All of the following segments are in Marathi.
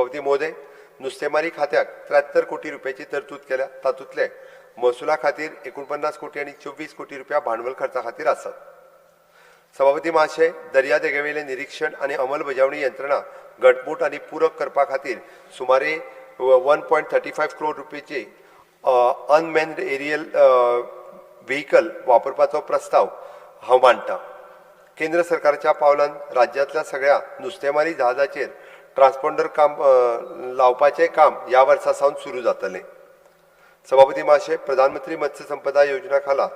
सभापती महोदय, नुस्तेमारी खात्याक 73 कोटी रुपयाची तरतूद केल्या. तातूंतले महसुला खातीर 49 कोटी आणि 24 कोटी रुपया भांडवल खर्चा खातीर आसात. सभापती महाशय, दर्या देगेवेले निरीक्षण आणि अंमलबजावणी यंत्रणा घटमूट आणि पूरक करपा खातीर सुमारे 1.35 करोड रुपयाची अनमॅन्ड एरियल व्हेकल वापरपाचो प्रस्ताव हांव मांडटां. केंद्र सरकारच्या पावलान राज्यांतल्या सगळ्या नुस्तेमारी जहाजाचेर ट्रान्सपॉन्डर काम लावपाचें काम ह्या वर्सा सावन सुरू जातलें. सभापती महाशय, प्रधानमंत्री मत्स्य संपदा योजना खाला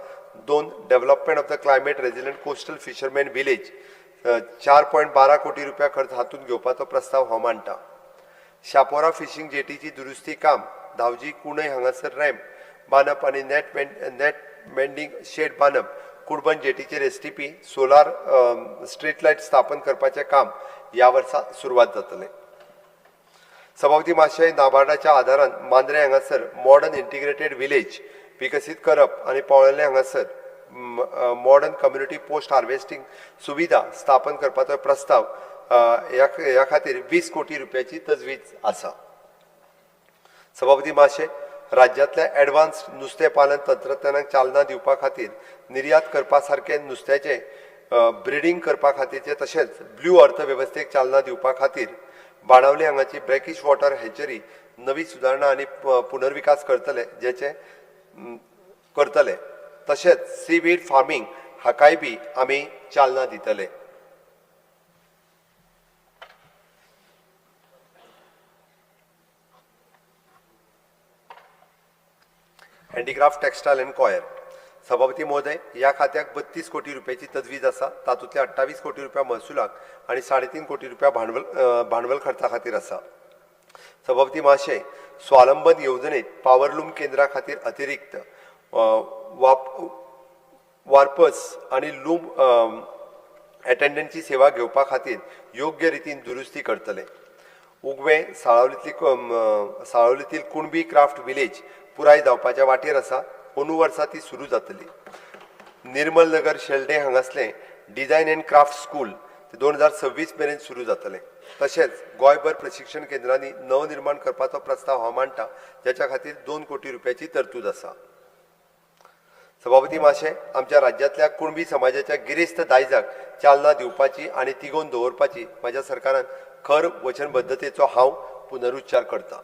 2 development of the climate resilient coastal fisherman village 4.12 कोटी रुपया खर्च हातून घेवपाचो प्रस्ताव हांव मांडटां. शापोरा फिशिंग जेटीची दुरुस्ती काम धावजी कुणय हांगासर रॅम्प बांदप आणि नेट मेंडिंग शेड बांदप कुडबन जेटीचेर एसटीपी सोलार स्ट्रीट लायट स्थापन करपाचें काम ह्या वर्सा सुरवात जातलें. सभापती महाशय, नाबार्डाच्या आदारान मांद्रे हांगासर मॉडर्न इंटिग्रेटेड विलेज विकसीत करप आणि पोळेंले हांगासर मॉडर्न कम्युनिटी पोस्ट हार्वेस्टिंग सुविधा स्थापन करपाचो प्रस्ताव ह्या खातीर 20 कोटी रुपयाची तजवीज आसा. सभापती महाशय, राज्यांतल्या एडवान्स्ड नुस्तें पालन तंत्रज्ञानाक चालना दिवपा खातीर निर्यात करपा सारखे नुस्त्याचे ब्रिडींग करपा खातीरचे तशेंच ब्लू अर्थवेवस्थेक चालना दिवपा खातीर बाणावले हांगाची ब्रॅकिश वॉटर हॅचरी नवी सुदारणा आनी पुनर्विकास करतले तशेंच सीवीड फार्मिंग हाकाय बी आमी चालना दितले. Handicraft textile and coir. सभापती महोदय, ह्या खात्याक 32 कोटी रुपयाची तजवीज आसा. तातूंतले 28 कोटी रुपया महसुलाक आणि 3.5 कोटी रुपया भांडवल खर्चा खातीर आसा. सभापती महाशय, स्वावलंबन येवजणेत पावरलूम केंद्रा खातीर अतिरिक्त वार्पर्स आणि लूम अटेंडंटची सेवा घेवपा खातीर योग्य रितीन दुरुस्ती करतले. उगवे साळावलीतील कुणबी क्राफ्ट विलेज पुराय जावपाच्या वाटेर आसा. अंदू वर्सा ती सुरू जातली. निर्मल नगर शेल्डे हांगासले डिझायन अँड क्राफ्ट स्कूल 2026 मेरेन सुरू जातले. तशेंच गोंयभर प्रशिक्षण केंद्रांनी नवनिर्माण करपाचो प्रस्ताव हांव मांडटां, जाच्या खातीर 2 कोटी रुपयाची तरतूद आसा. सभापती महाशय, आमच्या राज्यांतल्या कुणबी समाजाच्या गिरेस्त दायजाक चालना दिवपाची आणि तिगोवन दवरपाची म्हज्या सरकारान खर वचनबद्धतेचो हांव पुनरुच्चार करतां.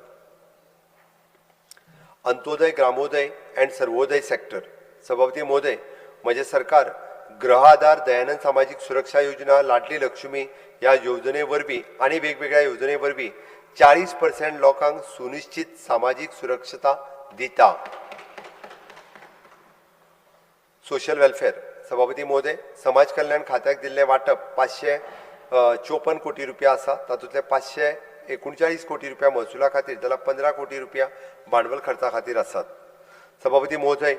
अंत्योदय, ग्रामोदय अँड सर्वोदय सेक्टर. सभापती महोदय, म्हजें सरकार गृह आधार, दयानंद सामाजिक सुरक्षा योजना, लाडली लक्ष्मी ह्या योजने वरवीं आणि वेगवेगळ्या योजने वरवीं 40% लोकांक सुनिश्चित सामाजिक सुरक्षता दिता. Social welfare. सभापती महोदय, समाज कल्याण खात्याक दिल्लें वाटप 554 कोटी रुपया आसा. तातूंतले 539 कोटी रुपया महसुला खातीर जाल्यार 15 कोटी रुपया भांडवल खर्चा खातीर आसात. सभापती महोदय,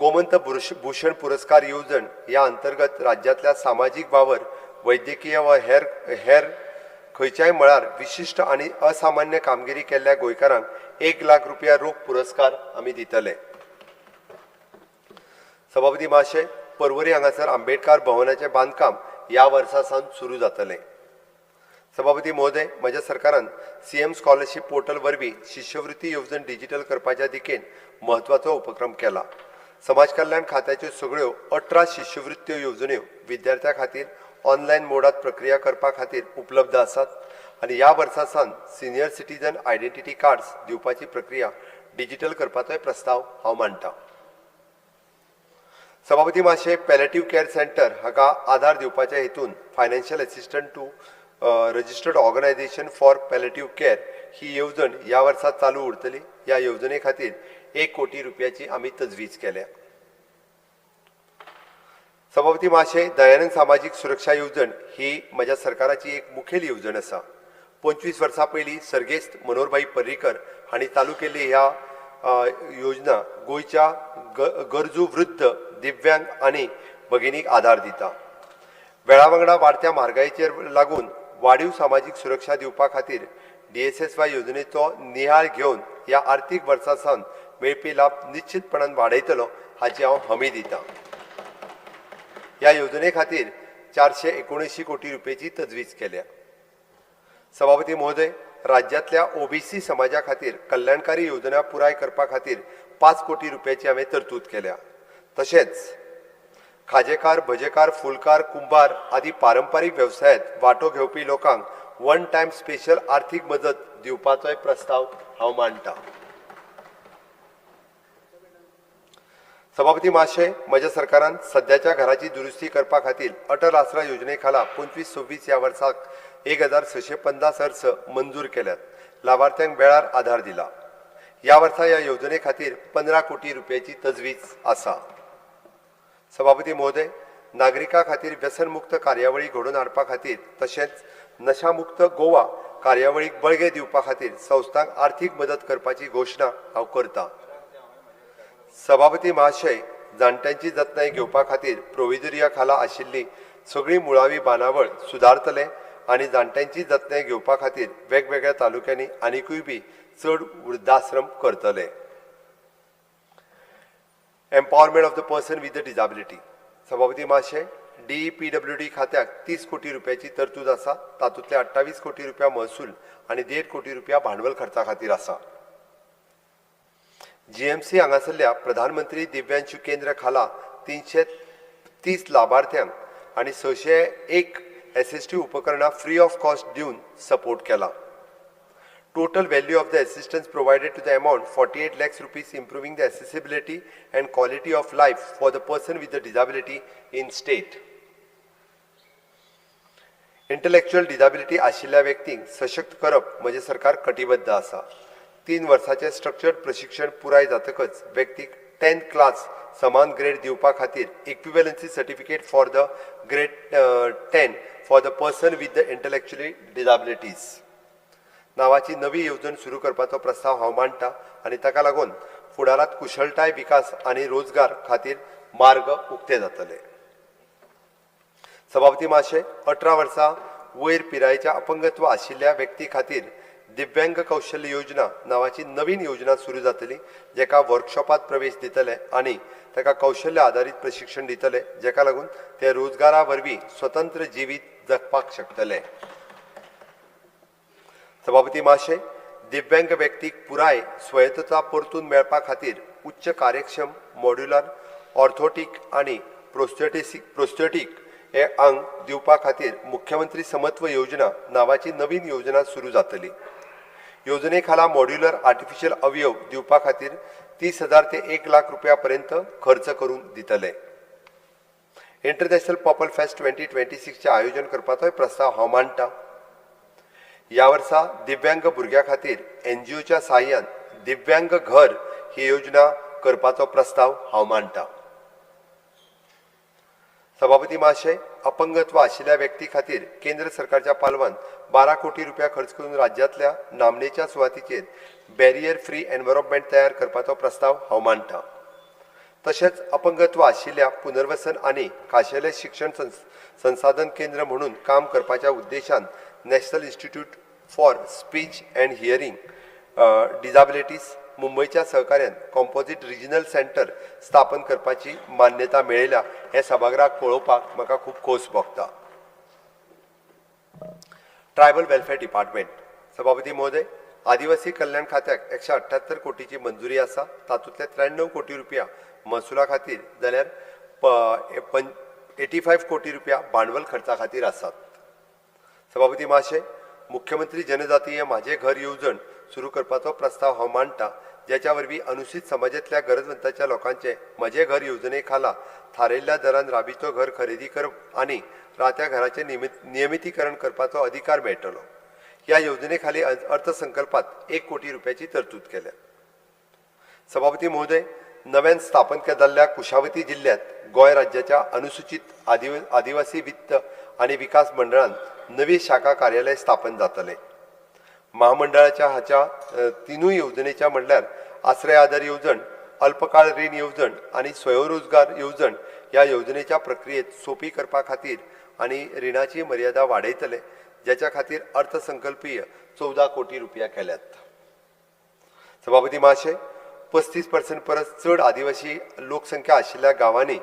गोमंत भूषण पुरस्कार येवजण ह्या अंतर्गत राज्यांतल्या सामाजीक वावर, वैद्यकीय व हेर खंयच्याय मळार विशिष्ट आणि असामान्य कामगिरी केल्ल्या गोंयकारांक 1 लाख रुपया रोख पुरस्कार आमी दितले. सभापती महाशय, पर्वरी हांगासर आंबेडकर भवनाचें बांदकाम ह्या वर्सा सावन सुरू जातलें. सभापती महोदय, म्हज्या सरकारान सीएम स्कॉलरशीप पोर्टल वरवीं शिश्यवृत्ती येवजण डिजिटल करपाच्या दिकेन म्हत्वाचो उपक्रम केला. समाज कल्याण खात्याच्यो सगळ्यो 18 शिश्यवृत्त्यो येवजण्यो विद्यार्थ्यां खातीर ऑनलायन मोडात प्रक्रिया करपा खातीर उपलब्ध आसात आणि ह्या वर्सा सावन सिनियर सिटीजन आयडेंटिटी कार्ड्स दिवपाची प्रक्रिया डिजिटल करपाचोय प्रस्ताव हांव मांडटां. सभापती महाशय, पॅलेटिव्ह केअर सेंटर हाका आधार दिवपाच्या हेतून financial assistant to registered organization for palliative care ही येवजण ह्या वर्सा चालू उरतली. ह्या येवजणे खातीर 1 कोटी रुपयाची आमी तजवीज केल्या. सभापती महाशय, दयानंद सामाजिक सुरक्षा येवजण ही म्हज्या सरकाराची एक मुखेल येवजण आसा. 25 वर्सां पयलीं सर्गेस्त मनोहरभाई पर्रीकर हांणी चालू केल्ली ह्या योजना गोंयच्या गरजू वृद्ध, दिव्यांग आनी भगिनीक आधार दिता. वेळा वांगडा वाडत्या म्हारगायेचेर लागून वाडीव सामाजीक सुरक्षा दिवपा खातीर DSSY योजनेचो नियाळ घेवन ह्या आर्थीक वर्सा सावन मेळपी लाभ निश्चितपणान वाडयतलो हाची हांव हमी दितां. ह्या योजने खातीर 479 कोटी रुपयाची तजवीज केल्या. सभापती महोदय, राज्यातल्या ओबीसी समाजा खातीर कल्याणकारी योजना पुराय करपा खातीर 5 कोटी रुपयाची हांवें तरतूद केल्या। तशेंच खाजेकार, भजेकार, फुलकार, कुंभार आदी पारंपारीक व्यवसायात वांटो घेवपी लोकांक वन टायम स्पेशल आर्थीक मदत दिवपाचोय प्रस्ताव हांव मांडटां। सभापती महाशय, म्हज्या सरकारान सद्याच्या घराची दुरुस्ती करपा खातीर अटल आसरा योजने खाला 25-26 ह्या वर्साक 1650 अर्ज मंजूर केल्यात। लाभार्थ्यांक वेळार आधार दिला। ह्या वर्सा ह्या योजने खातीर 15 कोटी रुपयाची तजवीज आसा। सभापती महोदय, नागरिकां खातीर व्यसनमुक्त कार्यावळी घडोवन हाडपा खातीर तशेंच नशामुक्त गोवा कार्यावळीक बळगे दिवपा खातीर संस्थांक आर्थीक मदत करपाची घोशणा हांव करतां। सभापती महाशय, जाणट्यांची जतनाय घेवपा खातीर प्रोविजोरिया खाला आशिल्ली सगळी मुळावी बांदावळ सुदारतले आनी जाणट्यांची जतनाय घेवपा खातीर वेगवेगळ्या तालुक्यांनी आनीकूय बी चड वृद्धाश्रम करतले। Empowerment of the person with the disability. सभापती महाशय, DPWD खात्याक 30 कोटी रुपयाची तरतूद आसा। तातूंतले 28 कोटी रुपया महसूल आनी 1.5 कोटी रुपया भांडवल खर्चा खातीर आसा। GMC हांगासरल्या प्रधानमंत्री दिव्यांशू केंद्र खाला 330 लाभार्थ्यांक आनी 601 SST उपकरणां फ्री ऑफ कॉस्ट दिवन सपोर्ट केला। Total value of the assistance provided to the amount 48 lakhs rupees, improving the accessibility and quality of life for the person with the disability in state. Intellectual disability आशिल्ल्या व्यक्तींक सशक्त करप म्हजे सरकार कटिबद्ध आसा। 3 वर्सांचे स्ट्रक्चर्ड प्रशिक्षण पुराय जातकच व्यक्तीक 10th क्लास समान ग्रेड दिवपा खातीर equivalency certificate for the grade 10 for the person with the intellectually disabilities नावाची नवी येवजण सुरू करपाचो प्रस्ताव हांव मांडटां आनी ताका लागून फुडारांत कुशळटाय विकास आनी रोजगार खातीर मार्ग उक्ते जातले। सभापती महाशय, 18 वर्सां वयर पिरायेच्या अपंगत्व आशिल्ल्या व्यक्ती खातीर दिव्यांग कौशल्य योजना नावाची नवीन योजना सुरू जातली, जेका वर्कशॉपात प्रवेश दितले आनी ताका कौशल्य आधारित प्रशिक्षण दितले, जेका लागून ते रोजगारा वरवीं स्वतंत्र जिवीत जगपाक शकतले। सभापती महाशय, दिव्यांग व्यक्तीक पुराय स्वायत्तता परतून मेळपा खातीर उच्च कार्यक्षम मॉड्युलर ऑर्थोटीक आनी प्रोस्थेटीक हे अंग दिवपा खातीर मुख्यमंत्री समत्व योजना नावाची नवीन योजना सुरू जातली। योजने खाला मॉड्युलर आर्टिफिशियल अवयव दिवपा खातीर 30,000 ते 1 लाख रुपया पर्यंत खर्च करून दितले। इंटरनॅशनल पॉपल फेस्ट 2026 चे आयोजन करपाचोय प्रस्ताव हांव मांडटां। ह्या वर्सा दिव्यांग भुरग्यां खातीर NGOच्या सहाय्यान दिव्यांग घर ही योजना करपाचो प्रस्ताव हांव मांडटां। सभापती महाशय, अपंगत्व आशिल्ल्या व्यक्ती खातीर केंद्र सरकारच्या पालवान 12 कोटी रुपया खर्च करून राज्यातल्या नामनेच्या सुवातीचेर बॅरियर फ्री एनवायरमेंट तयार करपाचो प्रस्ताव हांव मांडटां। तशेंच अपंगत्व आशिल्ल्या पुनर्वसन आनी खाशेले शिक्षण संसाधन केंद्र म्हणून काम करपाच्या उद्देशान national institute for speech and hearing disabilities मुंबईच्या सहकार्यान कॉम्पोजिट रिजनल सेंटर स्थापन करपाची मान्यता मेळयल्या हे सभागृहाक कळोवपाक म्हाका खूब खोस भोगता। Tribal welfare department. सभापती महोदय, आदिवासी कल्याण खात्याक 178 कोटीची मंजुरी आसा। तातूंतले 93 कोटी रुपया महसुला खातीर जाल्यार 85 कोटी रुपया भांडवल खर्चा खातीर आसात। सभापती महाशय, मुख्यमंत्री जनजातीय माझे घर येवजण सुरू करपाचो प्रस्ताव हांव मांडटां, जेच्या वरवीं अनुसूचित समाजांतल्या गरजवंतांच्या लोकांचे म्हजे घर येवजणे खाला थारायिल्ल्या दरान राबितो घर खरेदी करप आनी रात्या घराचें नियमितीकरण करपाचो अधिकार मेळटलो। ह्या योजने खाली अर्थसंकल्पात 1 कोटी रुपयाची तरतूद केल्या। सभापती महोदय, नव्यान स्थापन केल्ल्या कुशावती जिल्ह्यात गोंय राज्याच्या अनुसूचित आदिवासी वित्त आनी विकास मंडळान नवी शाखा कार्यालय स्थापन जातले। महामंडळाच्या हाच्या 3 योजनेच्या म्हणल्यार आश्रय आधार येवजण, अल्पकाळ रीण येवजण आनी स्वयंरोजगार येवजण ह्या योजनेच्या प्रक्रियेत सोपी करपा खातीर आनी रिणाची मर्यादा वाडयतले, जेच्या खातीर अर्थसंकल्पीय 14 कोटी रुपया केल्यात। सभापती महाशय, 35% परस चड आदिवासी लोकसंख्या आशिल्ल्या गांवांनी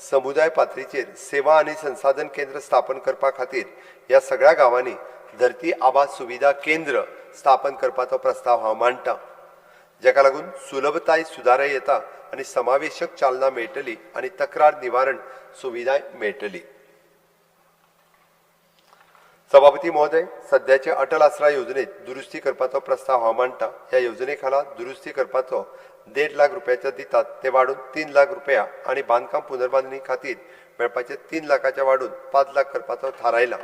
समुदाय पातळीचेर सेवा आनी संसाधन केंद्र स्थापन करपा खातीर ह्या सगळ्या गांवांनी धरती आबा सुविधा केंद्र स्थापन करपाचो प्रस्ताव हांव मांडटां, जेका लागून सुलभताय सुदारय येता आनी समावेशक चालना मेळटली आनी तक्रार निवारण सुविधाय मेळटली। सभापती महोदय, सध्याचे अटल आसरा योजनेत दुरुस्ती करपाचो प्रस्ताव हांव मांडटां। ह्या योजने खाला दुरुस्ती करपाचो 1.5 लाख रुपयाचे दितात ते वाडून 3 लाख रुपया आनी बांदकाम पुनर्बांधणी खातीर मेळपाचे 3 लाखाचे वाडून 5 लाख करपाचो थारायला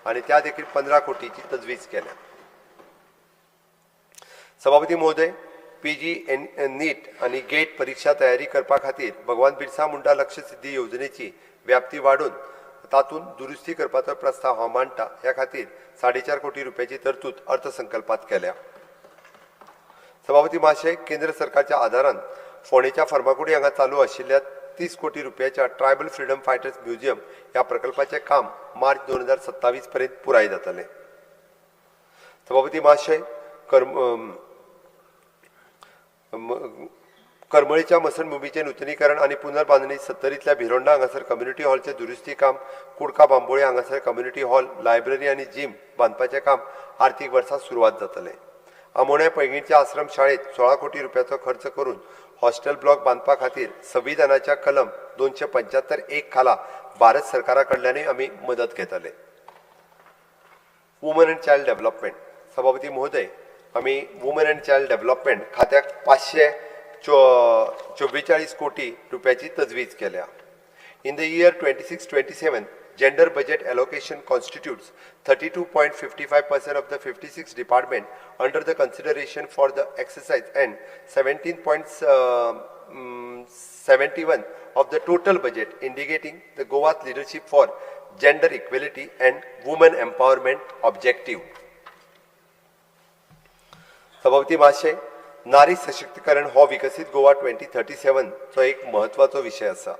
आनी त्या देखील 15 कोटीची तजवीज केल्या। सभापती महोदय, PG नीट आणि गेट परीक्षा तयारी करपा खातीर भगवान बिरसा मुंडा लक्ष्य सिद्धी योजनेची व्याप्ती वाढून तातूंत दुरुस्ती करपाचो प्रस्ताव हांव मांडटां। ह्या खातीर 4.5 कोटी रुपयाची तरतूद अर्थसंकल्पात केल्या। सभापती महाशय, केंद्र सरकारच्या आदारान फोंडेच्या फर्मागुडी हांगा चालू आशिल्ल्या 30 कोटी रुपयाच्या ट्रायबल फ्रीडम फायटर्स म्युझियम ह्या प्रकल्पाचे काम मार्च 2027 पर्यंत पुराय जातले। सभापती महाशय, करमळीच्या मसणभुमीचे नूतनीकरण आणि पुनर्बांधणी 70तल्या भिरोंडा हांगासर कम्युनिटी हॉलचे दुरुस्ती काम, कुडका बांबोळे हांगासर कम्युनिटी हॉल, लायब्ररी आणि जिम बांदपाचे काम आर्थीक वर्सा सुरवात जातले। आमोण्या पैंगीणच्या आश्रम शाळेत 16 कोटी रुपयाचो खर्च करून हॉस्टेल ब्लॉक बांदपा खातीर संविधानाच्या कलम 275(1) खाला भारत सरकारा कडल्यानय आमी मदत घेतले। Woman and child development. सभापती महोदय, आमी वुमन अँड चायल्ड डेव्हलपमेंट खात्याक 544 कोटी रुपयाची तजवीज केल्या। In the year 26-27, gender budget allocation constitutes 32.55% of the 56 department under the consideration for the exercise and 17.71 of the total budget, indicating the Goa's leadership for gender equality and women empowerment objective. सभापती महाशय, नारी सशक्तीकरण हो विकसित गोवा 2037 चो एक महत्वाचो विषय आसा।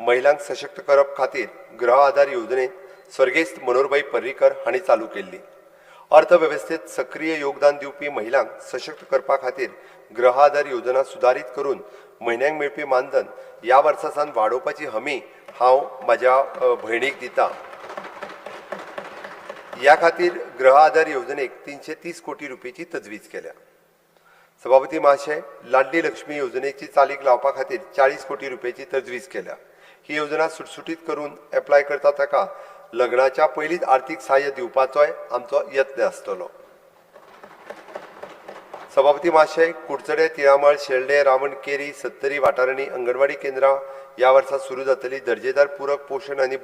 महिलांक सशक्त करप खातीर गृह आधार योजनेत स्वर्गेस्त मनोहरभाई पर्रीकर हांणी चालू केल्ली। अर्थवेवस्थेत सक्रिय योगदान दिवपी महिलांक सशक्त करपा खातीर गृह आधार योजना सुदारीत करून म्हयन्याक मेळपी मानधन ह्या वर्सासान वाडोवपाची हमी हांव म्हाज्या भयणीक दितां। ह्या खातीर गृह आधार योजनेक 330 कोटी रुपयाची तजवीज केल्या। सभापती महाशय, लाडली लक्ष्मी योजनेची चालीक लावपा खातीर 40 कोटी रुपयाची तजवीज केल्या। ही योजना सुटसुटीत करून एप्लाय करता ताका लग्नाच्या पयलींच आर्थीक सहाय्य दिवपाचोय आमचो यत्न आसतलो। सभापती महाशय, कुडचडे, तिळामळ, शेल्डे, रावणकेरी, सत्तरी वाठारांनी अंगणवाडी केंद्रां ह्या वर्सा सुरू जातली। दर्जेदार पूरक पोषण आनी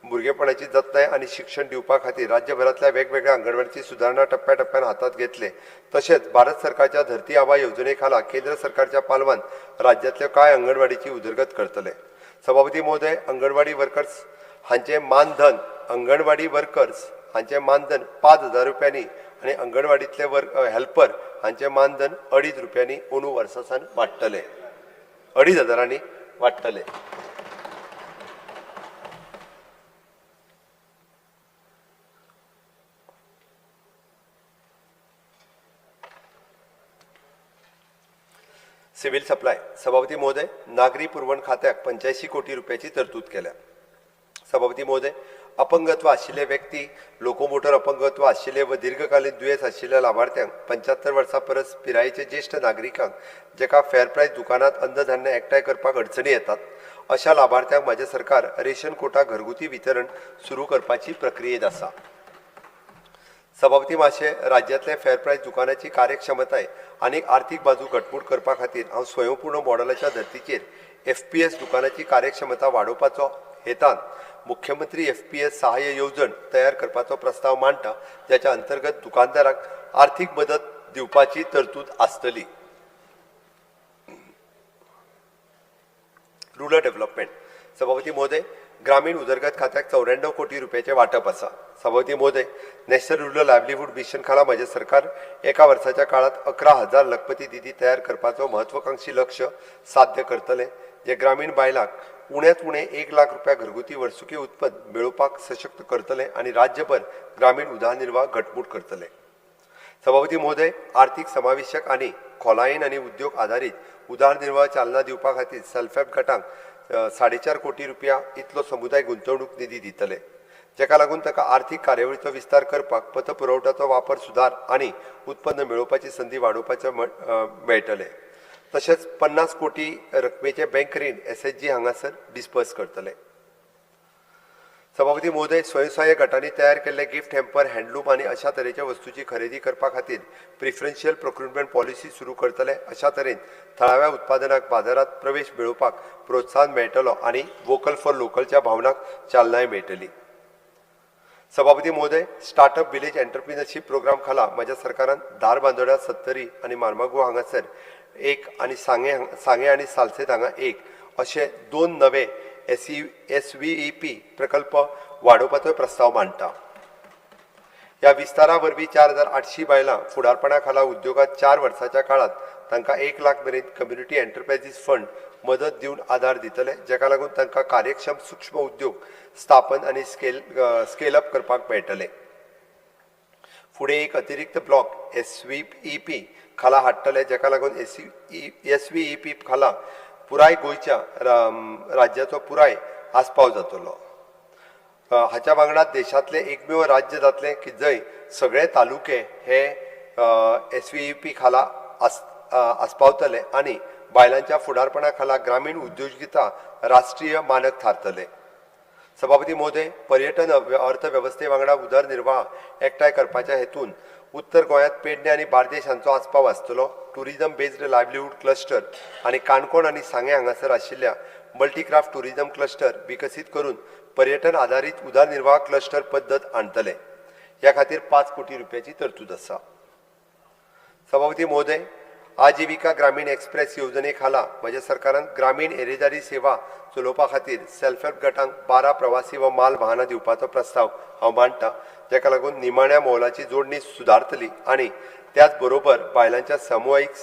भुरगेपणाची जतनाय आनी शिक्षण दिवपा खातीर राज्यभरांतल्या वेगवेगळ्या अंगणवाडीची सुदारणा टप्प्याटप्प्यान हातात घेतले। तशेंच भारत सरकारच्या धरती आबा योजने खाला केंद्र सरकारच्या पालवान राज्यांतल्या कांय अंगणवाडीची उदरगत करतले। सभापती महोदय, अंगणवाडी वर्कर्स हांचे मानधन 5,000 रुपयांनी आनी अंगणवाडीतले हेल्पर हांचे मानधन 2.5 रुपयांनी अंदू वर्सासान वाडटले, 2,500 वाडटले। Civil supply. सभापती महोदय, नागरी पुरवण खात्याक 85 कोटी रुपयाची तरतूद केल्या। सभापती महोदय, अपंगत्व आशिल्ले व्यक्ती, लोकोमोटर अपंगत्व आशिल्ले व दीर्घकालीन दुयेंस आशिल्ल्या लाभार्थ्यांक 75 वर्सां परस पिरायेचे ज्येष्ठ नागरिकांक जेका फेअर प्रायस दुकानात अन्नधान्य एकठांय करपाक अडचणी येतात अशा लाभार्थ्यांक माझे सरकार रेशन कोटा घरगुती वितरण सुरू करपाची प्रक्रियेत आसा। सभापती महाशय, राज्यांतल्या फेअर प्रायस दुकानाची कार्यक्षमताय आनी आर्थीक बाजू घटमूट करपा खातीर हांव स्वयंपूर्ण मॉडेलाच्या धर्तीचेर FPS दुकानाची कार्यक्षमता वाडोवपाचो हेतान मुख्यमंत्री FPS सहाय्य येवजण तयार करपाचो प्रस्ताव मांडटा, ज्याच्या अंतर्गत दुकानदाराक आर्थीक मदत दिवपाची तरतूद आसतली। Rural development. सभापती महोदय, ग्रामीण उदरगत खात्याक 94 कोटी रुपयाचे वाटप आसा। सभापती महोदय, नॅशनल रुरल लायव्हलीहूड मिशन खाला माझे सरकार एका वर्साच्या काळात 11,000 लखपती दिदी तयार करपाचो महत्वाकांक्षी लक्ष्य साध्य करतले, जे ग्रामीण बायलांक उण्यांत उणें 1 लाख रुपया घरगुती वर्सुकी उत्पन्न मेळोवपाक सशक्त करतले आनी राज्यभर ग्रामीण उदरनिर्वाह घटमूट करतले। सभापती महोदय, आर्थीक समावेशक आनी खोलायेन आनी उद्योग आधारित उदरनिर्वाह चालना दिवपा खातीर सेल्फ हेल्प गटांक 4.5 कोटी रुपया इतलो समुदाय गुंतवणूक निधी दितले। जेका लागून ताका आर्थीक कार्यावळीचो विस्तार करपाक पतपुरवठाचो वापर सुदार आनी उत्पन्न मेळोवपाची संदी वाडोवपाचो मेळटले। तशेंच 50 कोटी रकमेचे बँक रीण SHG हांगासर डिस्पर्स करतले। सभापती महोदय, स्वयंसहाय्य गटांनी तयार केल्ले गिफ्ट हॅम्पर, हँडलूम आनी अशा तरेच्या वस्तूंची खरेदी करपा खातीर प्रिफरन्शियल प्रोक्युरमेंट पॉलिसी सुरू करतले। अशा तरेन थळाव्या उत्पादनाक बाजारात प्रवेश मेळोवपाक प्रोत्साहन मेळटलो आनी वोकल फॉर लोकलच्या भावनाक चालनाय मेळटली। सभापती महोदय, स्टार्टअप विलेज एंटरप्रिनरशिप प्रोग्राम खाला म्हज्या सरकारान धारबांदोड्या, सत्तरी आनी मार्मागुआ हांगासर एक आनी सांगे आनी सालसेत हांगा एक अशे 2 नवे SVEP प्रकल्प वाडोवपाचो प्रस्ताव मांडटा। ह्या विस्तारा वरवीं 4800 बायलां फुडारपणा खाला उद्योगात 4 वर्साच्या काळात तांकां 1 लाख मेरेन कम्युनिटी एंटरप्रायझीस फंड मदत दिवन आदार दितले, जेका लागून तांकां कार्यक्षम सूक्ष्म उद्योग स्थापन आनी स्केल अप करपाक मेळटले। फुडें एक अतिरिक्त ब्लॉक SVEP खाला हाडटले, जेका लागून SVEP खाला पुराय गोंयच्या राज्याचो पुराय आस्पाव जातलो। हाच्या वांगडा देशांतले एकमेव राज्य जातले की जंय सगळे तालुके हे SVEP खाला आस्पावतले आनी बायलांच्या फुडारपणा खाला ग्रामीण उद्योजकता राष्ट्रीय मानक थारतले। सभापती महोदय, पर्यटन अर्थवेवस्थे वांगडा उदरनिर्वाह एकठांय करपाच्या हेतून उत्तर गोंयांत पेडणे आनी बार्देश हांचो आस्पाव आसतलो। टुरिजम बेस्ड लायव्हलीहूड क्लस्टर आनी काणकोण आनी सांगे हांगासर आशिल्ल्या मल्टीक्राफ्ट टुरिजम क्लस्टर विकसीत करून पर्यटन आधारित उदरनिर्वाह क्लस्टर पद्दत आणतले। ह्या खातीर 5 कोटी रुपयाची तरतूद आसा। सभापती महोदय, आजीविका ग्रामीण एक्सप्रेस येवजणे खाला म्हज्या सरकारान ग्रामीण येरादारी सेवा चलोवपा खातीर सेल्फ हेल्प गटांक 12 प्रवासी व माल वाहनां दिवपाचो प्रस्ताव हांव मांडटां, जेका लागून निमाण्या मोलाची जोडणी सुदारतली आनी त्याच बरोबर बायलांच्या सामुहीक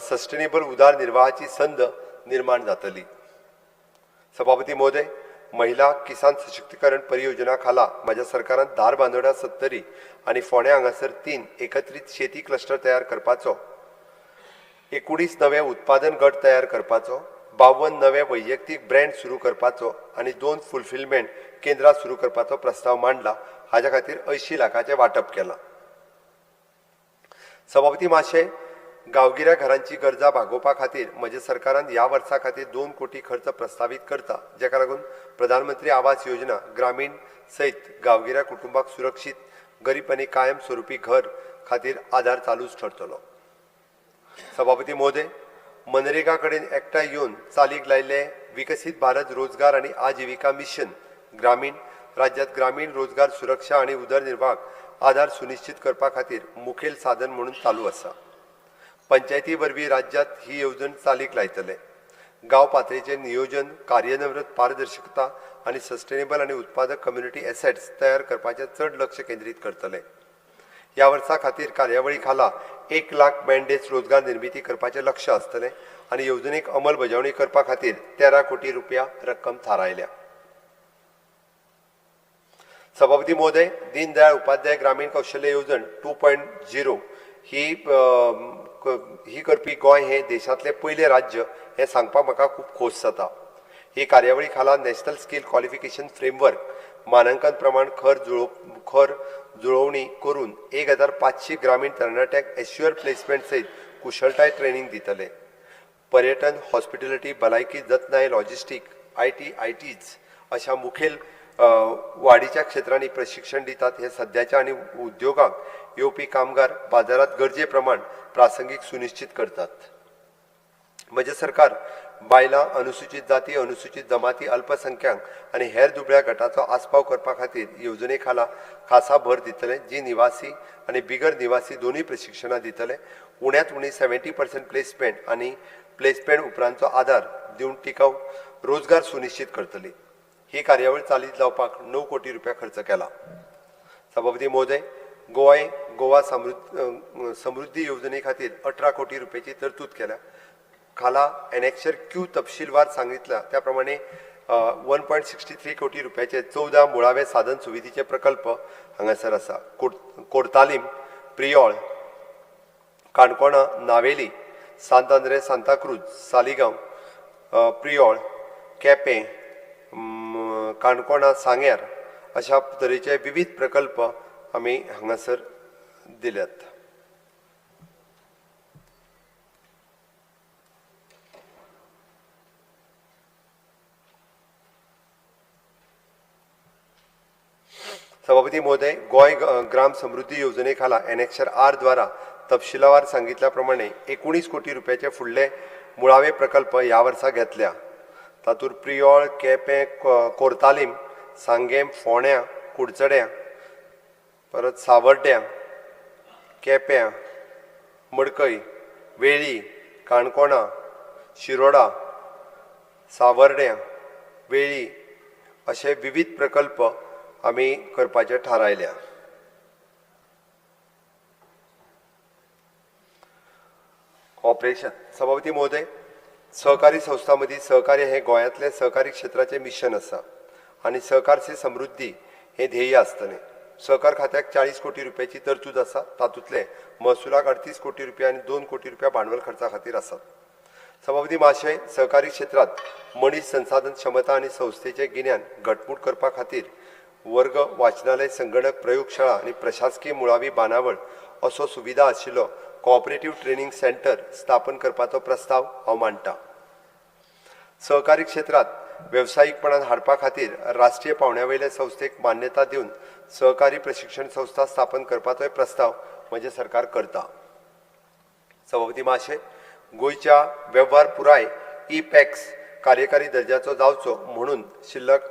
सस्टेनेबल उदरनिर्वाहाची संद निर्माण जातली। सभापती महोदय, महिला किसान सशक्तीकरण परियोजना खाला म्हज्या सरकारान धारबांदोड्या, सत्तरी आनी फोंड्या हांगासर 3 एकत्रीत शेती क्लस्टर तयार करपाचो, 19 नवे उत्पादन गट तयार करपाचो, 52 नवे वैयक्तीक ब्रँड सुरू करपाचो आनी 2 फुलफिलमेंट केंद्रां सुरू करपाचो प्रस्ताव मांडला। हाच्या खातीर 80 लाखाचें वांटप केलां। सभापती महाशय, गांवगिऱ्या घरांची गरजा भागोवपा खातीर म्हज्या सरकारान ह्या वर्सा खातीर 2 कोटी खर्च प्रस्तावित करता, जेका लागून प्रधानमंत्री आवास योजना ग्रामीण सयत गांवगिऱ्या कुटुंबाक सुरक्षीत, गरीब आनी कायम स्वरुपी घर खातीर आधार चालूच ठरतलो। सभापती महोदय, मनरेगा कडेन एकठांय येवन चालीक लायिल्ले विकसीत भारत रोजगार आनी आजीविका मिशन ग्रामीण राज्यांत ग्रामीण रोजगार सुरक्षा आनी उदरनिर्वाहाक आधार सुनिश्चित करपा खातीर मुखेल साधन म्हणून चालू आसा। पंचायती वरवीं राज्यांत ही येवजण चालीक लायतले। गांव पातळीचेर नियोजन, कार्यान्वयन पारदर्शकता आनी सस्टेनेबल आनी उत्पादक कम्युनिटी एसेट्स तयार करपाचेर चड लक्ष केंद्रीत करतले। ह्या वर्सा खातीर कार्यावळी खाला 1 लाख मॅन्डेट्स रोजगार निर्मिती करपाचें लक्ष आसतलें आनी येवजणेक अंमलबजावणी करपा खातीर 13 कोटी रुपया रक्कम थारायल्या। सभापती महोदय, दीनदयाळ उपाध्याय ग्रामीण कौशल्य येवजण 2.0 ही करपी गोंय हे देशांतले पयले राज्य हें सांगपाक म्हाका खूब खोस जाता। ही कार्यावळी खाला नॅशनल स्कील क्वॉलिफिकेशन फ्रेमवर्क मानांकन प्रमाण खर जुळोवणी करून 1500 ग्रामीण तरणाट्यांक एश्युअर प्लेसमेंट सयत कुशळटाय ट्रेनिंग दितले। पर्यटन, हॉस्पिटॅलिटी, भलायकी, जतनाय, लॉजिस्टीक, ITs अशा मुखेल वाडीच्या क्षेत्रांनी प्रशिक्षण दितात। हे सध्याच्या आनी उद्योगाक येवपी कामगार बाजारात गरजे प्रमाण प्रासंगीक सुनिश्चित करतात। म्हजें सरकार बायलां, अनुसूचित जाती, अनुसूचित जमाती, अल्पसंख्यांक आनी हेर दुबळ्या गटाचो आस्पाव करपा खातीर येवजणे खाला खासा भर दितले, जी निवासी आनी बिगर निवासी दोनूय प्रशिक्षणां दितले। उण्यांत उणी 70% प्लेसमेंट आनी प्लेसमेंट उपरांतचो आदार दिवन टिकाऊ रोजगार सुनिश्चित करतली। ही कार्यावळ चालीक लावपाक 9 कोटी रुपया खर्च केला। सभापती महोदय, गोवा समृद्धी येवजणे खातीर 18 कोटी रुपयाची तरतूद केल्या। खाला एनेक्शर Q तपशीलवार सांगितला त्या प्रमाणे 1.63 कोटी रुपयाचे 14 मुळावे साधन सुविधेचे प्रकल्प हांगासर आसा। कोर्तालीम, प्रियोळ, काणकोणा, नावेली, सांत आंद्रे, सांताक्रूज, सालिगांव, प्रियोळ, केपें, काणकोणा, सांग्यार अशा तरेचे विविध प्रकल्प आमी हांगासर दिल्यात। सभापती महोदय, गोय ग्राम समृद्धी योजनेखाला एनेक्शर आर द्वारा तपशिलावार सांगितल्याप्रमाणे 19 कोटी रुपयाचे फुडले मुळावे प्रकल्प ह्या वर्सा घेतल्या। तातूंत प्रियोळ, केपें, कोर्तालीम, सांगें, फोंड्यां, कुडचड्यां, परत सावर्ड्यां, केप्यां, मडकय, वेळी, काणकोणा, शिरोडा, सावर्ड्यां, वेळी अशे विविध प्रकल्प आमी करपाचे थारायल्या। ऑपरेशन सभापती महोदय, सहकारी संस्था मदीं सहकार्य हे गोंयांतले सहकारी क्षेत्राचे मिशन आसा आनी सहकार से समृद्धी हे ध्येय आसतलें। सहकार खात्याक 40 कोटी रुपयाची तरतूद आसा, तातूंतले महसुलाक 38 कोटी रुपया आनी 2 कोटी रुपया भांडवल खर्चा खातीर आसात। सभापती महाशय, सहकारी क्षेत्रात मनीस संसाधन क्षमता आनी संस्थेचे गिन्यान घटमूट करपा खातीर वर्ग, वाचनालय, संगणक, प्रयोगशाळा आनी प्रशासकीय मुळावी बांदावळ असो सुविधा आशिल्लो कोऑपरेटिव्ह ट्रेनिंग सेंटर स्थापन करपाचो प्रस्ताव हांव मांडटां। सहकारी क्षेत्रात वेवसायीकपणान हाडपा खातीर राष्ट्रीय पावंड्यावयले संस्थेक मान्यता दिवन सहकारी प्रशिक्षण संस्था स्थापन करपाचोय प्रस्ताव म्हजें सरकार करता। सभापती महाशय, गोंयच्या वेव्हार पुराय ई-पॅक्स कार्यकारी दर्जाचो जावचो म्हणून शिल्लक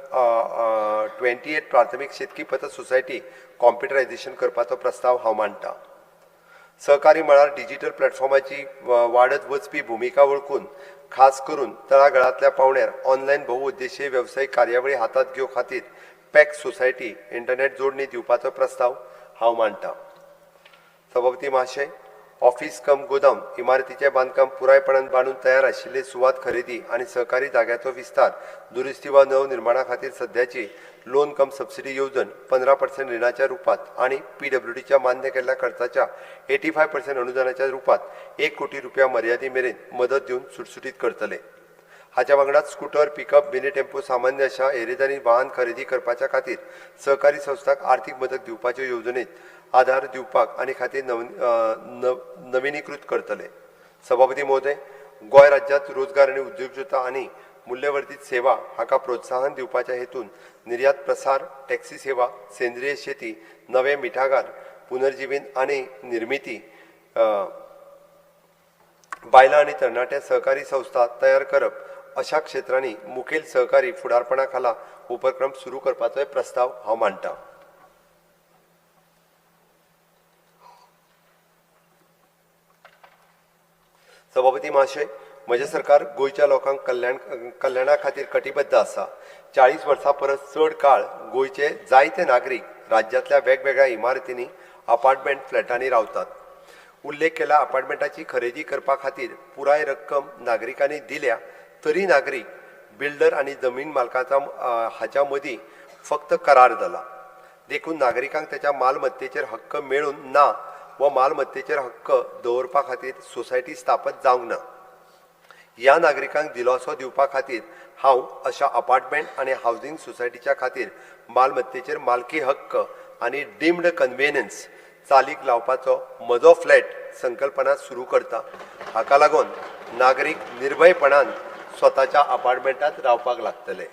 28 प्राथमीक शेतकी पत सोसायटी कॉम्प्युटरायझेशन करपाचो प्रस्ताव हांव मांडटां। सहकारी मळार डिजिटल प्लॅटफॉर्माची वाडत वचपी भुमिका वळखून खास करून तळागाळांतल्या पावंड्यार ऑनलायन बहुउद्देशीय वेवसायीक कार्यावळी हातांत घेवं खातीर पॅक्स सोसायटी इंटरनेट जोडणी दिवपाचो प्रस्ताव हांव मांडटां। सभापती महाशय, ऑफिस कम गोदाम इमारतीचे बांदकाम पुरायपणान बांदून तयार आशिल्ले सुवात खरेदी आनी सहकारी जाग्याचो विस्तार दुरुस्ती वा नवनिर्माणा खातीर सध्याची लोन कम सबसिडी येवजण 15% रिणाच्या रुपात आनी PWDच्या मान्य केल्ल्या खर्चाच्या 85% अनुदानाच्या रुपात 1 कोटी रुपया मर्यादे मेरेन मदत दिवन सुटसुटीत करतले। हाच्या वांगडाच स्कूटर, पिकअप, मिनी टेम्पो सामान्य अशा येरेदारी वाहन खरेदी करपाच्या खातीर सहकारी संस्थांक आर्थीक मदत दिवपाच्यो येवजणेत आधार दिवपाक आनी खातीर नविनीकृत करतले। सभापती महोदय, गोंय राज्यांत रोजगार आनी उद्योजकता आनी मूल्यवर्धित सेवा हाका प्रोत्साहन दिवपाच्या हेतून निर्यात प्रसार, टॅक्सी सेवा, सेंद्रीय शेती, नवे मिठागार, पुनर्जीवन आनी निर्मिती, बायलां आनी तरणाट्या सहकारी संस्था तयार करप अशा क्षेत्रांनी मुखेल सहकारी फुडारपणा खाला उपक्रम सुरू करपाचोय प्रस्ताव हांव मांडटां। सभापती महाशय, म्हजें सरकार गोंयच्या लोकांक कल्याणा खातीर कटिबद्ध आसा। 40 वर्सां परस चड काळ गोंयचे जायते नागरीक राज्यांतल्या वेगवेगळ्या इमारतींनी अपार्टमेंट फ्लॅटांनी रावतात। उल्लेख केला अपार्टमेंटाची खरेदी करपा खातीर पुराय रक्कम नागरिकांनी दिल्या तरी नागरीक, बिल्डर आनी जमीन मालकाचा हाच्या मदीं फक्त करार जाला। देखून नागरिकांक त्याच्या मालमत्तेचेर हक्क मेळून ना व मालमत्तेचेर हक्क दवरपा खातीर सोसायटी स्थापन जावंक ना। ह्या नागरिकांक दिलासो दिवपा खातीर हांव अशा अपार्टमेंट आनी हावसिंग सोसायटीच्या खातीर मालमत्तेचेर मालकी हक्क आनी डीम्ड कन्व्हेनियन्स चालीक लावपाचो म्हजो फ्लॅट संकल्पना सुरू करता। हाका लागून नागरीक निर्भयपणान स्वताच्या अपार्टमेंटांत रावपाक लागतले।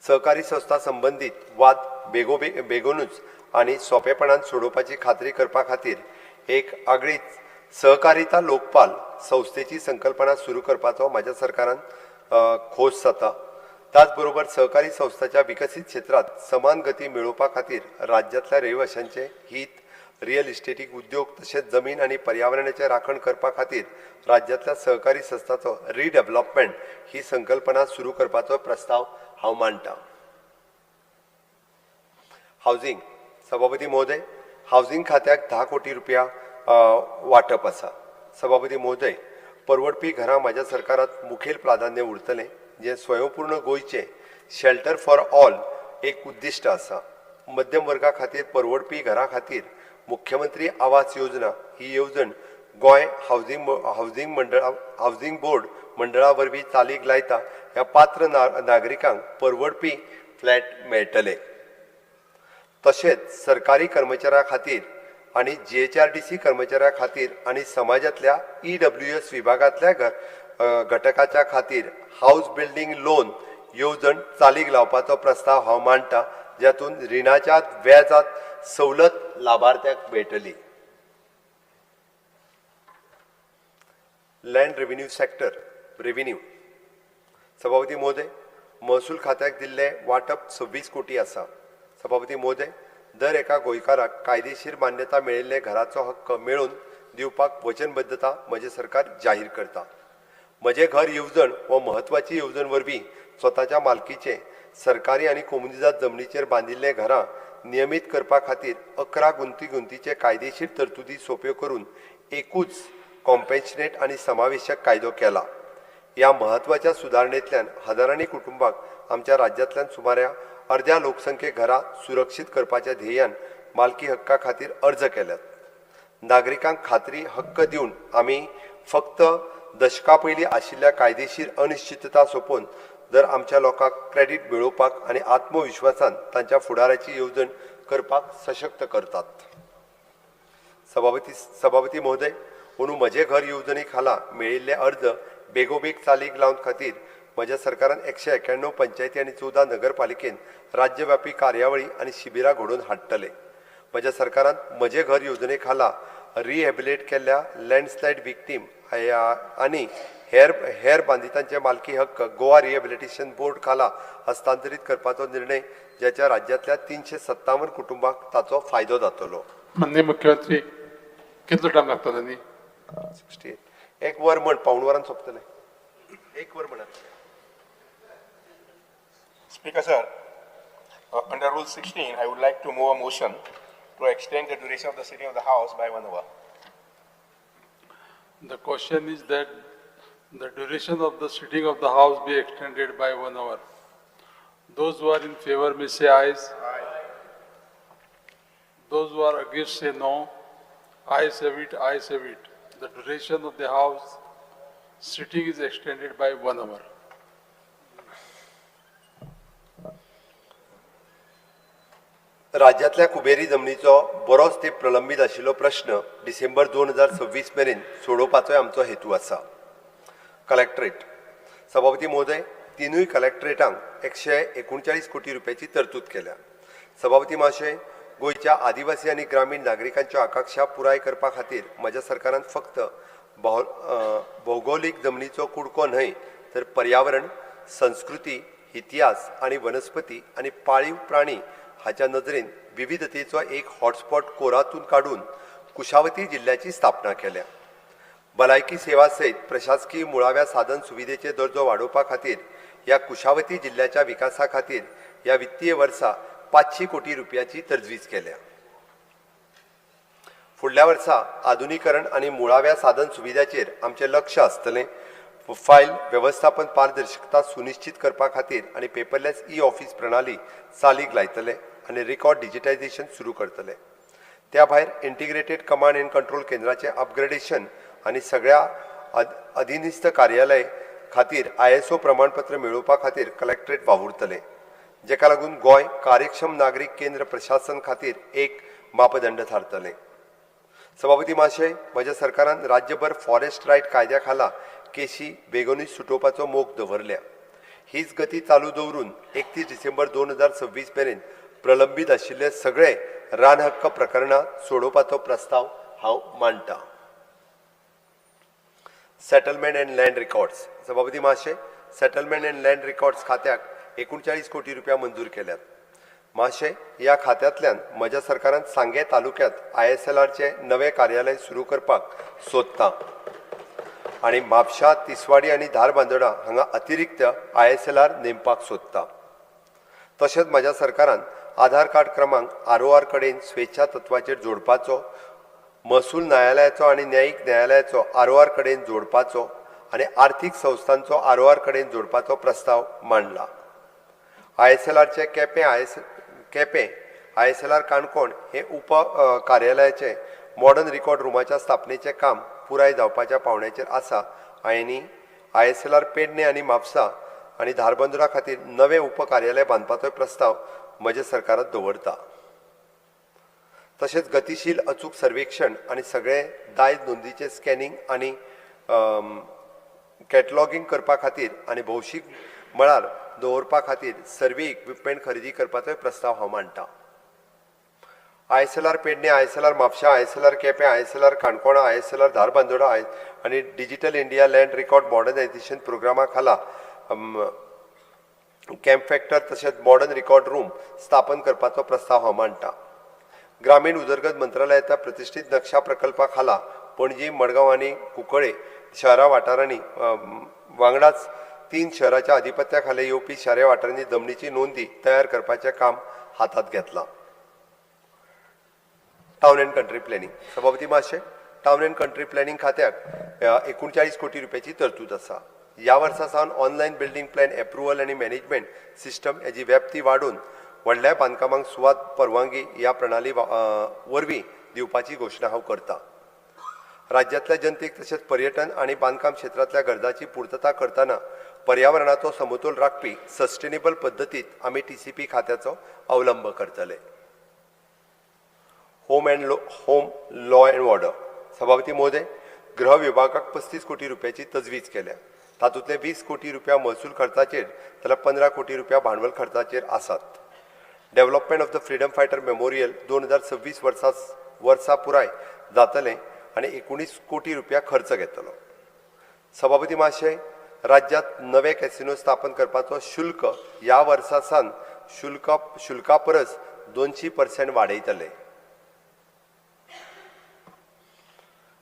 सहकारी संस्था संबंधीत वाद बेगोनूच आनी सोंपेपणान सोडोवपाची खात्री करपा खातीर एक आगळीच सहकारिता लोकपाल संस्थेची संकल्पना सुरू करपाचो म्हाज्या सरकारान खोस जाता। त्याच बरोबर सहकारी संस्थांच्या विकसीत क्षेत्रात समान गती मेळोवपा खातीर राज्यांतल्या रहिवाशांचे हित, रियल इस्टेटीक उद्योग तशेंच जमीन आनी पर्यावरणाचें राखण करपा खातीर राज्यांतल्या सहकारी संस्थांचो रिडेव्हलपमेंट ही संकल्पना सुरू करपाचो प्रस्ताव हांव मांडटां। हावसिंग सभापती महोदय, हावसिंग खात्याक 10 कोटी रुपया वाटप आसा। सभापती महोदय, परवडपी घरां म्हाज्या सरकारांत मुखेल प्राधान्य उरतलें, जे स्वयंपूर्ण गोंयचे शेल्टर फॉर ऑल एक उद्दिश्ट आसा। मध्यम वर्गा खातीर परवडपी घरां खातीर मुख्यमंत्री आवास योजना ही येवजण गोंय हावजिंग बोर्ड मंडळा वरवीं चालीक लायता ह्या पात्र नागरिकांक परवडपी फ्लॅट मेळटले। तशेंच सरकारी कर्मचाऱ्यां खातीर आनी GHRDC कर्मचाऱ्यां खातीर आनी समाजांतल्या EWS विभागांतल्या घटकाच्या खातीर हाऊस बिल्डिंग लोन येवजण चालीक लावपाचो प्रस्ताव हांव मांडटां, जातून रिणाच्या व्याजांत सवलत लाभार्थ्याक मेळटली। लँड रेव्हेन्यू सेक्टर रेव्हेन्यू सभापती महोदय, महसूल खात्याक दिल्ले वांटप 26 कोटी आसा। सभापती महोदय, दर एका गोंयकाराक कायदेशीर मान्यता मेळिल्ले घराचो हक्क मेळोवन दिवपाक वचनबद्धता म्हजें सरकार जाहीर करता। म्हजें घर येवजण हो म्हत्वाची येवजण वरवीं स्वताच्या मालकीचे सरकारी आनी कोमुनिदाद जमनीचेर बांदिल्लें घरां नियमीत करपा खातीर 11 गुंतीचे कायदेशीर तरतुदी सोंप्यो करून एकूच कॉम्पॅशनेट आनी समावेशक कायदो केला। ह्या म्हत्वाच्या सुदारणेंतल्यान हजारांनी कुटुंबांक आमच्या राज्यांतल्यान सुमारे अर्ध्या लोकसंख्येक घरां सुरक्षीत करपाच्या ध्येयान मालकी हक्का खातीर अर्ज केल्यात। नागरिकांक खात्री हक्क दिवन आमी फक्त दशकां पयलीं आशिल्ल्या कायदेशीर अनिश्चितता सोंपोवन दर आमच्या लोकांक क्रेडीट मेळोवपाक आनी आत्मविश्वासान तांच्या फुडाराची येवजण करपाक सशक्त करतात। सभापती महोदय, अंदू म्हजें घर येवजणे खाला मेळिल्ले अर्ज बेगोबेग चालीक लावन खातीर म्हज्या सरकारान 191 पंचायती आनी 14 नगरपालिकेन राज्यव्यापी कार्यावळी आनी शिबिरां घडोवन हाडटले। म्हज्या सरकारान म्हजें घर येवजणे खाला रिहॅबिलिटेट केल्ल्या लँडस्लायड विक्टीम आनी हेर बांदितांचे मालकी हक्क गोवा रिहॅबिलिटेशन बोर्ड खाला हस्तांतरीत करपाचो निर्णय ज्याच्या राज्यांतल्या 357 कुटुंबांक ताचो फायदो जातलो। माननीय मुख्यमंत्री, कितलो टायम लागतलो न्ही? 68 एक वर म्हण, पाऊण वरान सोंपतले। एक वर म्हणत। Speaker sir, under Rule 16, I would like to move a motion to extend the duration of the sitting of the House by 1 hour. The question is that the duration of the sitting of the House be extended by 1 hour. Those who are in favor may say ayes. Aye. Those who are against say no. Ayes have it, ayes have it. The duration of the House sitting is extended by 1 hour. राज्यांतल्या कुबेरी जमनीचो बरोच तेंप प्रलंबीत आशिल्लो प्रश्न डिसेंबर 2026 मेरेन सोडोवपाचोय आमचो हेतू आसा। कलेक्टरेट सभापती महोदय, तिनूय कलेक्टरेटांक 139 कोटी रुपयाची तरतूद केल्या। सभापती महाशय, गोंयच्या आदिवासी आनी ग्रामीण नागरिकांच्यो आकांक्षा पुराय करपा खातीर म्हज्या सरकारान फक्त भौगोलीक जमनीचो कुडको न्हय तर पर्यावरण, संस्कृती, इतिहास आनी वनस्पती आनी पाळीव प्राणी हाच्या नदरेन विविधतेचो एक हॉटस्पॉट कोरातून काडून कुशावती जिल्ल्याची स्थापना केल्या। भलायकी सेवा सयत प्रशासकीय मुळाव्या साधन सुविधेचे दर्जो वाडोवपा खातीर ह्या कुशावती जिल्ल्याच्या विकासा खातीर ह्या वित्तीय वर्सा 500 कोटी रुपयाची तरतूद केल्या। फुडल्या वर्सा आधुनिकरण आनी मुळाव्या साधन सुविधाचेर आमचे लक्ष आसतलें। फायल व्यवस्थापन पारदर्शकता सुनिश्चित करपा खातीर आनी पेपरलेस ऑफिस प्रणाली चालीक लायतले आनी रेकॉर्ड डिजिटायझेशन सुरू करतले। त्या भायर इंटिग्रेटेड कमांड एंड कंट्रोल केंद्राचे अपग्रेडेशन आनी सगळ्या अधिनिस्थ कार्यालय खातीर ISO प्रमाणपत्र मेळोवपा खातीर कलेक्टरेट वावुरतले, जेका लागून गोंय कार्यक्षम नागरीक केंद्र प्रशासन खातीर एक मापदंड थारतले। सभापती महाशय, म्हज्या सरकारान राज्यभर फॉरेस्ट रायट कायद्या खाला केशी बेगोनीच सुटोवपाचो मोग दवरल्या। हीच गती चालू दवरून 31 डिसेंबर 2026 मेरेन प्रलंबीत आशिल्ले सगळे रान हक्क प्रकरणां सोडोवपाचो प्रस्ताव हांव मांडटां। सेटलमेंट एंड लँड रिकॉर्ड्स सभापती महाशय, सेटलमेंट एंड लँड रिकॉर्ड्स खात्याक 39 कोटी रुपया मंजूर केल्यात। महाशय, ह्या खात्यांतल्यान म्हज्या सरकारान सांगे तालुक्यांत ISLRचे नवे कार्यालय सुरू करपाक सोदता आनी म्हापशा, तिसवाडी आनी धारबांदोडा हांगा अतिरिक्त ISLR नेमपाक सोदता। तशेंच म्हज्या सरकारान आधार कार्ड क्रमांक ROR कडेन स्वेच्छा तत्वाचेर जोडपाचो, महसूल न्यायालयाचो आनी न्यायीक न्यायालयाचो ROR कडेन जोडपाचो आनी आर्थीक संस्थांचो ROR कडेन जोडपाचो प्रस्ताव मांडला। ISLRचे केपें ISLR काणकोण हे उप कार्यालयाचे मॉडर्न रिकॉर्ड रुमाच्या स्थापनेचे काम पुराय जावपाच्या पावण्याचेर आसा आनी ISLR पेडणे आनी म्हापसा आनी धारबंदरा खातीर नवे उपकार्यालय बांदपाचो प्रस्ताव म्हज्या सरकारान दवरता. तशेंच गतीशील अचूक सर्वेक्षण आनी सगळे दायज नोंदीचे स्कॅनिंग आनी कॅटलॉगिंग करपा खातीर आनी भौशीक मळार दवरपा खातीर सर्वे इक्विपमेंट खरेदी करपाचो प्रस्ताव हांव मांडटां. ISLR Pedne, ISLR Mapusa, ISLR Quepem, ISLR काणकोणा, ISLR धारबांदोडा आनी digital India land record modernization प्रोग्रामा खाला कॅम्प फॅक्टर तशेंच मॉडर्न रेकॉर्ड रूम स्थापन करपाचो प्रस्ताव हांव मांडटां. ग्रामीण उदरगत मंत्रालयाच्या प्रतिष्ठीत नक्षा प्रकल्पा खाला पणजी, मडगांव आनी कुंकळे शहरा वाठारांनी वांगडाच 3 शहराच्या अधिपत्या खाला येवपी शारी वाठारांनी जमनीची नोंदी तयार करपाचें काम हातांत घेतलां. टावन अँड कंट्री प्लॅनिंग सभापती महाशय, टावन अँड कंट्री प्लॅनिंग खात्याक 39 कोटी रुपयाची तरतूद आसा. ह्या वर्सा सावन ऑनलायन बिल्डींग प्लॅन एप्रुवल आनी मॅनेजमेंट सिस्टम हेजी व्याप्ती वाडून व्हडल्या बांदकामांक सुवात परवानगी ह्या प्रणाली वरवीं दिवपाची घोशणा हांव करतां. राज्यांतल्या जनतेक तशेंच पर्यटन आनी बांदकाम क्षेत्रांतल्या गरजांची पूर्तता करतना पर्यावरणाचो समतोल राखपी सस्टेनेबल पद्दतीत आमी TCP खात्याचो अवलंब करतले. होम लॉ अँड ऑर्डर सभापती महोदय, गृह विभागाक 35 कोटी रुपयाची तजवीज केल्या. तातूंतले 20 कोटी रुपया महसूल खर्चाचेर जाल्यार 15 कोटी रुपया भांडवल खर्चाचेर आसात. Development of the freedom fighter memorial 2026 वर्सा पुराय जातले आनी 19 कोटी रुपया खर्च घेतलो. सभापती महाशय, राज्यांत नवे कॅसिनो स्थापन करपाचो शुल्क ह्या वर्सा सावन शुल्का परस 200% वाडयतले.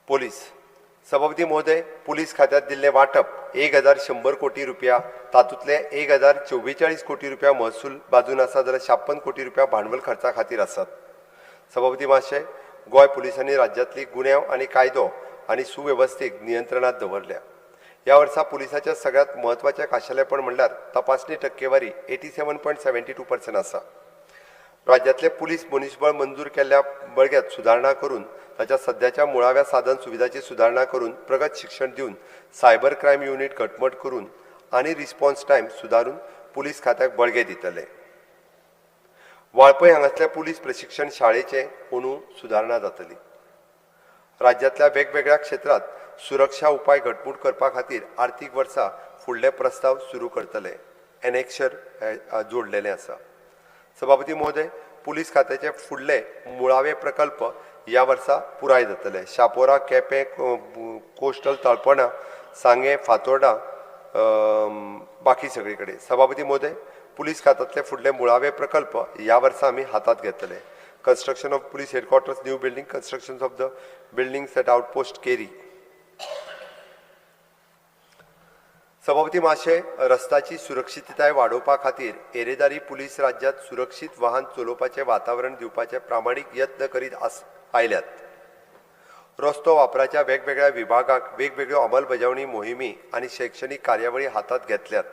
पोलीस सभापती महोदय, पुलीस खात्यात दिल्ले वांटप 1100 कोटी रुपया, तातूंतले 1044 कोटी रुपया महसूल बाजून आसा जाल्यार 56 कोटी रुपया भांडवल खर्चा खातीर आसात. सभापती महाशय, गोंय पुलिसांनी राज्यांतली गुन्यांव आनी कायदो आनी सुवेवस्थेक नियंत्रणांत दवरल्या. ह्या वर्सा पुलिसाच्या सगळ्यात म्हत्वाचें खाशेलेपण म्हणल्यार तपासणी टक्केवारी 87.72% आसा. राज्यांतले पुलीस मनीसबळ मंजूर केल्ल्या बळग्यात सुदारणा करून ताच्या सध्याच्या मुळाव्या साधन सुविधाची सुदारणा करून प्रगत शिक्षण दिवन सायबर क्रायम युनिट घटमट करून आनी रिस्पॉन्स टायम सुदारून पुलीस खात्याक बळगे दितले. वाळपय हांगासरल्या पुलीस प्रशिक्षण शाळेचे अंदू सुदारणा जातली. राज्यांतल्या वेगवेगळ्या क्षेत्रांत सुरक्षा उपाय घटमूट करपा खातीर आर्थीक वर्सा फुडले प्रस्ताव सुरू करतले. एनेक्शर जोडलेले आसा. सभापती महोदय, पुलीस खात्याचे फुडले मुळावे प्रकल्प ह्या वर्सा पुराय जातले. शापोरा, केपें, कोस्टल तळपणा, सांगे, फातोर्डा बाकी सगळे कडेन. सभापती महोदय, पुलीस खात्यांतले फुडले मुळावे प्रकल्प ह्या वर्सा आमी हातांत घेतले. Construction of police headquarters new building, construction of the buildings at outpost Keri. सभापती महाशय, रस्त्याची सुरक्षितताय वाडोवपा खातीर येरेदारी पुलीस राज्यांत सुरक्षीत वाहन चलोवपाचें वातावरण दिवपाचे प्रामाणीक यत्न करीत आयल्यात. रस्तो वापराच्या वेगवेगळ्या विभागाक वेगवेगळ्यो अंमलबजावणी मोहिमी आनी शैक्षणीक कार्यावळी हातांत घेतल्यात.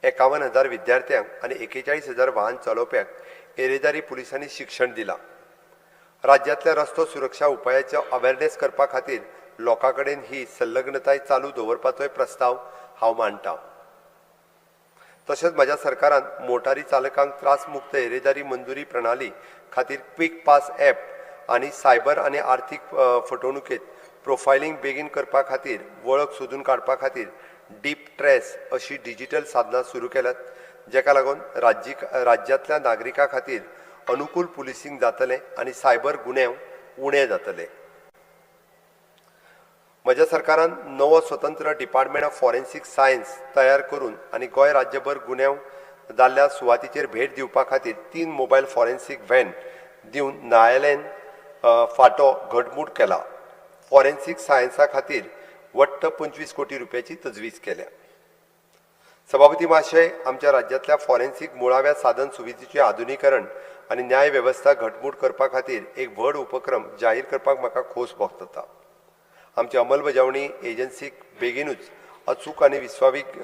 51,000 विद्यार्थ्यांक आनी 41,000 वाहन चलोवप्यांक येरेदारी पुलिसांनी शिक्षण दिलां. राज्यांतल्या रस्तो सुरक्षा उपायाचो अवेरनेस करपा खातीर लोकां कडेन ही संलग्नताय चालू दवरपाचोय प्रस्ताव हांव मांडटां. तशेंच म्हज्या सरकारान मोटारी चालकांक त्रास मुक्त येरेदारी मंजुरी प्रणाली खातीर क्विक पास ॲप आनी सायबर आनी आर्थीक फटवणुकेत प्रोफायलिंग बेगीन करपा खातीर वळख सोदून काडपा खातीर डीप ट्रेस अशी डिजिटल साधनां सुरू केल्यात, जेका लागून राज्यांतल्या नागरिकां खातीर अनुकूल पुलिसिंग जातलें आनी सायबर गुन्यांव उणे जातले. म्हज्या सरकारान नवो स्वतंत्र डिपार्टमेंट ऑफ फॉरेन्सीक सायन्स तयार करून आनी गोंय राज्यभर गुन्यांव जाल्ल्या सुवातीचेर भेट दिवपा खातीर 3 मोबायल फॉरेन्सीक व्हॅन दिवन न्यायालयान फांटो घटमूट केला. फॉरेन्सीक सायन्सा खातीर वट्ट 25 कोटी रुपयाची तजवीज केल्या. सभापती महाशय, आमच्या राज्यांतल्या फॉरेन्सीक मुळाव्या साधन सुविधेचें आधुनीकरण आनी न्याय वेवस्था घटमूट करपा खातीर एक व्हड उपक्रम जाहीर करपाक म्हाका खोस भोगता. आमची अंमलबजावणी एजन्सीक बेगीनूच अचूक आनी विस्वावीक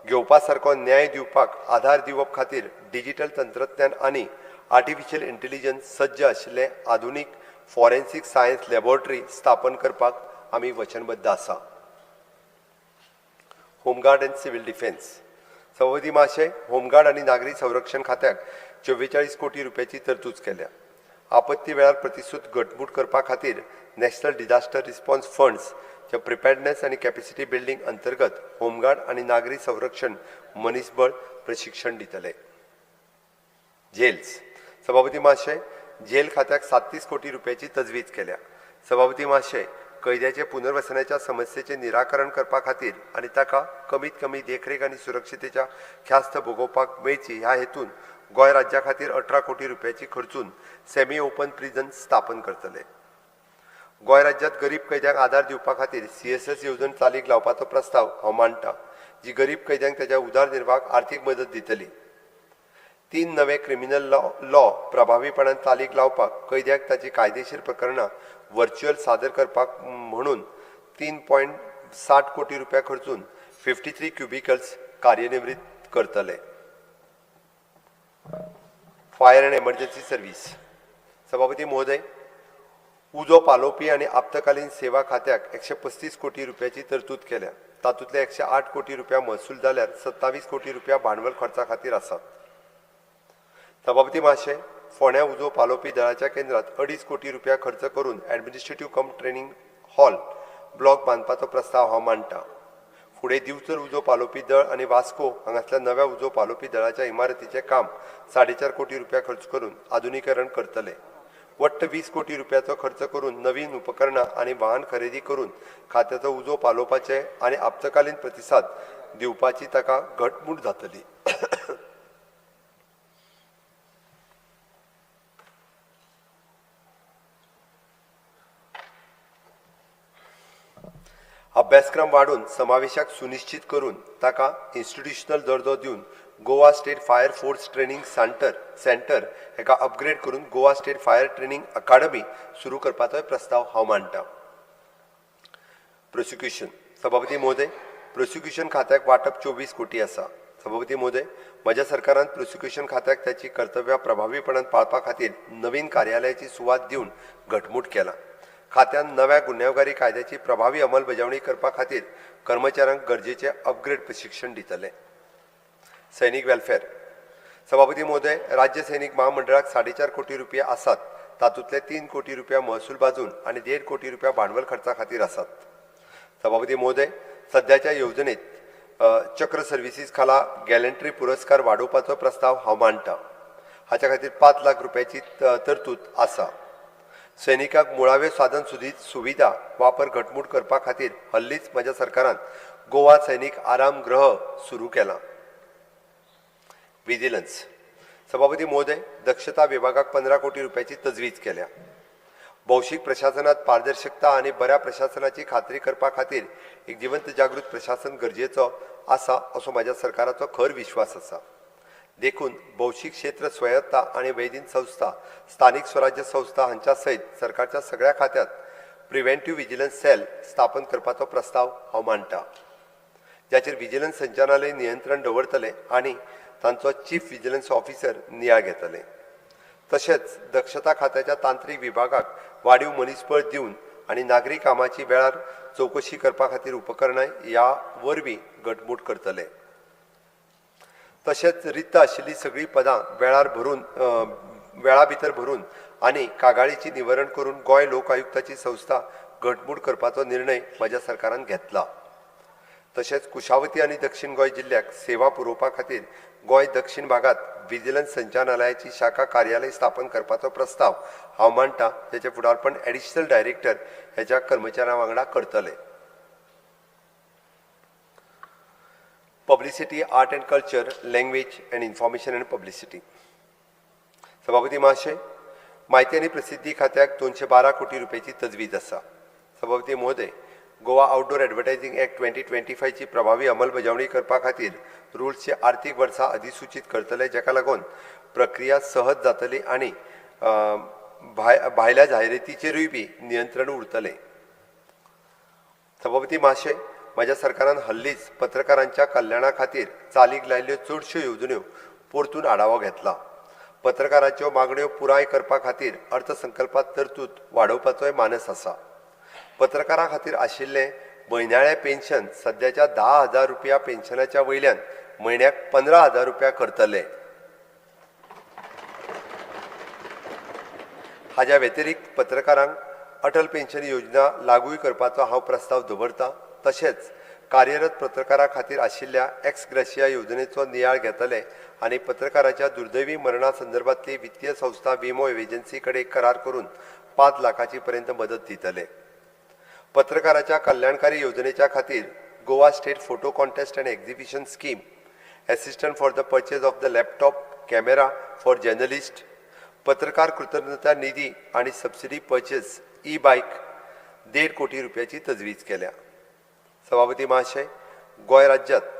घेवपा सारको न्याय दिवपाक आधार दिवप खातीर डिजिटल तंत्रज्ञान आनी आर्टिफिशियल इंटेलिजन्स सज्ज आशिल्ले आधुनीक फॉरेन्सिक सायन्स लॅबोरेटरी स्थापन करपाक आमी वचनबद्ध आसा. Home guard end civil defence. सभापती महाशय, होमगार्ड आणि नागरी संरक्षण खात्याक 44 कोटी रुपयाची तरतूद केल्या. आपत्ती वेळार प्रतिसूद घटमूट करपा खातीर नॅशनल डिझास्टर रिस्पॉन्स फंड्स च्या प्रिपेर्डनेस आणि कॅपॅसिटी बिल्डिंग अंतर्गत होमगार्ड आणि नागरी संरक्षण मनीसबळ प्रशिक्षण दितले. जेल्स. सभापती महाशय, जेल खात्याक 37 कोटी रुपयाची तजवीज केल्या. सभापती महाशय, कैद्याचे पुनर्वसनाच्या समस्येचे निराकरण करपा खातीर आणि ताका कमीत कमी देखरेख आणि सुरक्षितेच्या ख्यास्त भोगोवपाक मेळची ह्या हेतून गोंय राज्या खातीर 18 कोटी रुपयाची खर्चून सेमी ओपन प्रिझन स्थापन करतले. गोंय राज्यांत गरीब कैद्यांक आदार दिवपा खातीर CSS येवजण चालीक लावपाचो प्रस्ताव हांव मांडटां, जी गरीब कैद्यांक त्याच्या उदरनिर्वाहाक आर्थीक मदत दितली. 3 नवे क्रिमिनल लॉ प्रभावीपणान चालीक लावपाक कैद्याक ताची कायदेशीर प्रकरणां व्हर्च्युअल सादर करपाक म्हणून 3.60 कोटी रुपया खर्चून 53 क्युबिकल्स कार्यान्वित करतले. Fire and emergency service. सभापती महोदय, उजो पालोवपी आणि आपतकालीन सेवा खात्याक 135 कोटी रुपयाची तरतूद केल्या. तातूंतले 108 कोटी रुपया महसूल जाल्यार 27 कोटी रुपया भांडवल खर्चा खातीर आसात. सभापती महाशय, फोंड्या उजो पालोवपी दळाच्या केंद्रात 2.5 कोटी रुपया खर्च करून ॲडमिनिस्ट्रेटिव्ह कम ट्रेनिंग हॉल ब्लॉक बांदपाचो प्रस्ताव हांव मांडटां. फुडें दिवचल उजो पालोवपी दळ आनी वास्को हांगासल्या नव्या उजो पालोवपी दळाच्या इमारतीचें काम 4.5 कोटी रुपया खर्च करून आधुनिकीकरण करतले. वट्ट 20 कोटी रुपयाचो खर्च करून नवीन उपकरणां आनी वाहन खरेदी करून खात्याचो उजो पालोवपाचे आनी आपतकालीन प्रतिसाद दिवपाची ताका घटमूट जातली. अभ्यासक्रम वाढून समावेशक सुनिश्चित करून ताका इन्स्टिट्यूशनल दर्जो दिवन Goa state fire force training centre हेका अपग्रेड करून Goa state fire training academy सुरू करपाचो प्रस्ताव हांव मांडटां. प्रोसिक्युशन. सभापती महोदय, प्रोसिक्युशन खात्याक वाटप 24 कोटी आसा. सभापती महोदय, म्हज्या सरकारान प्रोसिक्युशन खात्याक त्याची कर्तव्यां प्रभावीपणान पाळपा खातीर नवीन कार्यालयाची सुवात दिवन घटमूट केला. खात्यान नव्या गुन्हेगारी कायद्याची प्रभावी अंमलबजावणी करपा खातीर कर्मचाऱ्यांक गरजेचे अपग्रेड प्रशिक्षण दितले. सैनिक वेलफेअर. सभापती महोदय, राज्य सैनिक महामंडळाक 4.5 कोटी रुपया आसात. तातूंतले 3 कोटी रुपया महसूल बाजून आनी 1.5 कोटी रुपया भांडवल खर्चा खातीर आसात. सभापती महोदय, सध्याच्या येवजणेत चक्र सर्व्हिसीस खाला गॅलंट्री पुरस्कार वाडोवपाचो प्रस्ताव हांव मांडटां. हाच्या खातीर 5 लाख रुपयाची तरतूद आसा. सैनिकांक मुळाव्यो साधन सुविधा वापर घटमूट करपा खातीर हल्लीच म्हज्या सरकारान गोवा सैनिक आराम गृह सुरू केला. विजिलन्स. सभापती महोदय, दक्षता विभागाक 15 कोटी रुपयाची तजवीज केल्या. भौशीक प्रशासनात पारदर्शकता आणि बऱ्या प्रशासनाची खात्री करपा खातीर एक जिवंत जागृत प्रशासन गरजेचो आसा असो म्हज्या सरकाराचो खर विश्वास आसा. देखून भौशीक क्षेत्र स्वायत्ता आणि वैधीन संस्था, स्थानिक स्वराज्य संस्था हांच्या सयत सरकारच्या सगळ्या खात्यांत प्रिव्हेंटिव्ह विजिलन्स सेल स्थापन करपाचो प्रस्ताव हांव मांडटां, जाचेर विजिलन्स संचालनालय नियंत्रण दवरतले आनी तांचो चीफ विजिलन्स ऑफिसर नियाळ घेतले. तशेंच दक्षता खात्याच्या तांत्रीक विभागाक वाडीव मनीसबळ दिवन आनी नागरी कामाची वेळार चवकशी करपा खातीर उपकरणां ह्या वरवीं घटमूट करतले. तशेंच रिक्त आशिल्ली सगळीं पदां वेळा भितर भरून आनी कागाळीची निवरण करून गोंय लोक आयुक्ताची संस्था घटमूट करपाचो निर्णय म्हज्या सरकारान घेतला. तशेंच कुशावती आनी दक्षिण गोंय जिल्ह्याक सेवा पुरोवपा खातीर गोंय दक्षिण भागात विजिलन्स संचालनालयाची शाखा कार्यालय स्थापन करपाचो प्रस्ताव हांव मांडटां, जाचें फुडारपण एडिशनल डायरेक्टर ह्याच्या कर्मचाऱ्यां वांगडा करतले. Publicity, art end culture, language end information end publicity. सभापती महाशय, माहिती आणि प्रसिद्धी खात्याक 212 कोटी रुपयाची तजवीज आसा. सभापती महोदय, गोवा आउटडोर एडवर्टायझिंग एक्ट 2025 ची प्रभावी अंमलबजावणी करपा खातीर रुल्सचे आर्थीक वर्सा अधिसूचित करतले, जाका लागून प्रक्रिया सहज जातली आनी भायल्या जायरातीचेरूय बी नियंत्रण उरतले. सभापती महाशय, म्हज्या सरकारान हल्लीच पत्रकारांच्या कल्याणा खातीर चालीक लायल्ल्यो चडश्यो येवजण्यो परतून आढावो घेतला. पत्रकारांच्यो मागण्यो पुराय करपा खातीर अर्थसंकल्पात तरतूद वाडोवपाचोय मानस आसा. पत्रकारां खातीर आशिल्लें म्हयन्याळें पेन्शन सद्याच्या 10,000 रुपया पेन्शनाच्या वयल्यान म्हयन्याक 15,000 रुपया करतले. हाच्या व्यतिरिक्त पत्रकारांक अटल पेन्शन योजना लागूय करपाचो हांव प्रस्ताव दवरतां. तशेंच कार्यरत पत्रकारां खातीर आशिल्ल्या एक्स ग्रेशिया योजनेचो नियाळ घेतले आनी पत्रकाराच्या दुर्दैवी मरणा संदर्भातली वित्तीय संस्था विमो एजन्सी कडेन करार करून 5 लाखाची पर्यंत मदत दितले. पत्रकाराच्या कल्याणकारी योजनेच्या खातीर Goa state photo contest and exhibition scheme, assistant for the purchase of the laptop camera for journalist, पत्रकार कृतज्ञता निधी आणि सबसिडी परचेज ई बाईक 1.5 कोटी रुपयाची तजवीज केल्या. सभापती महाशय, गोंय राज्यांत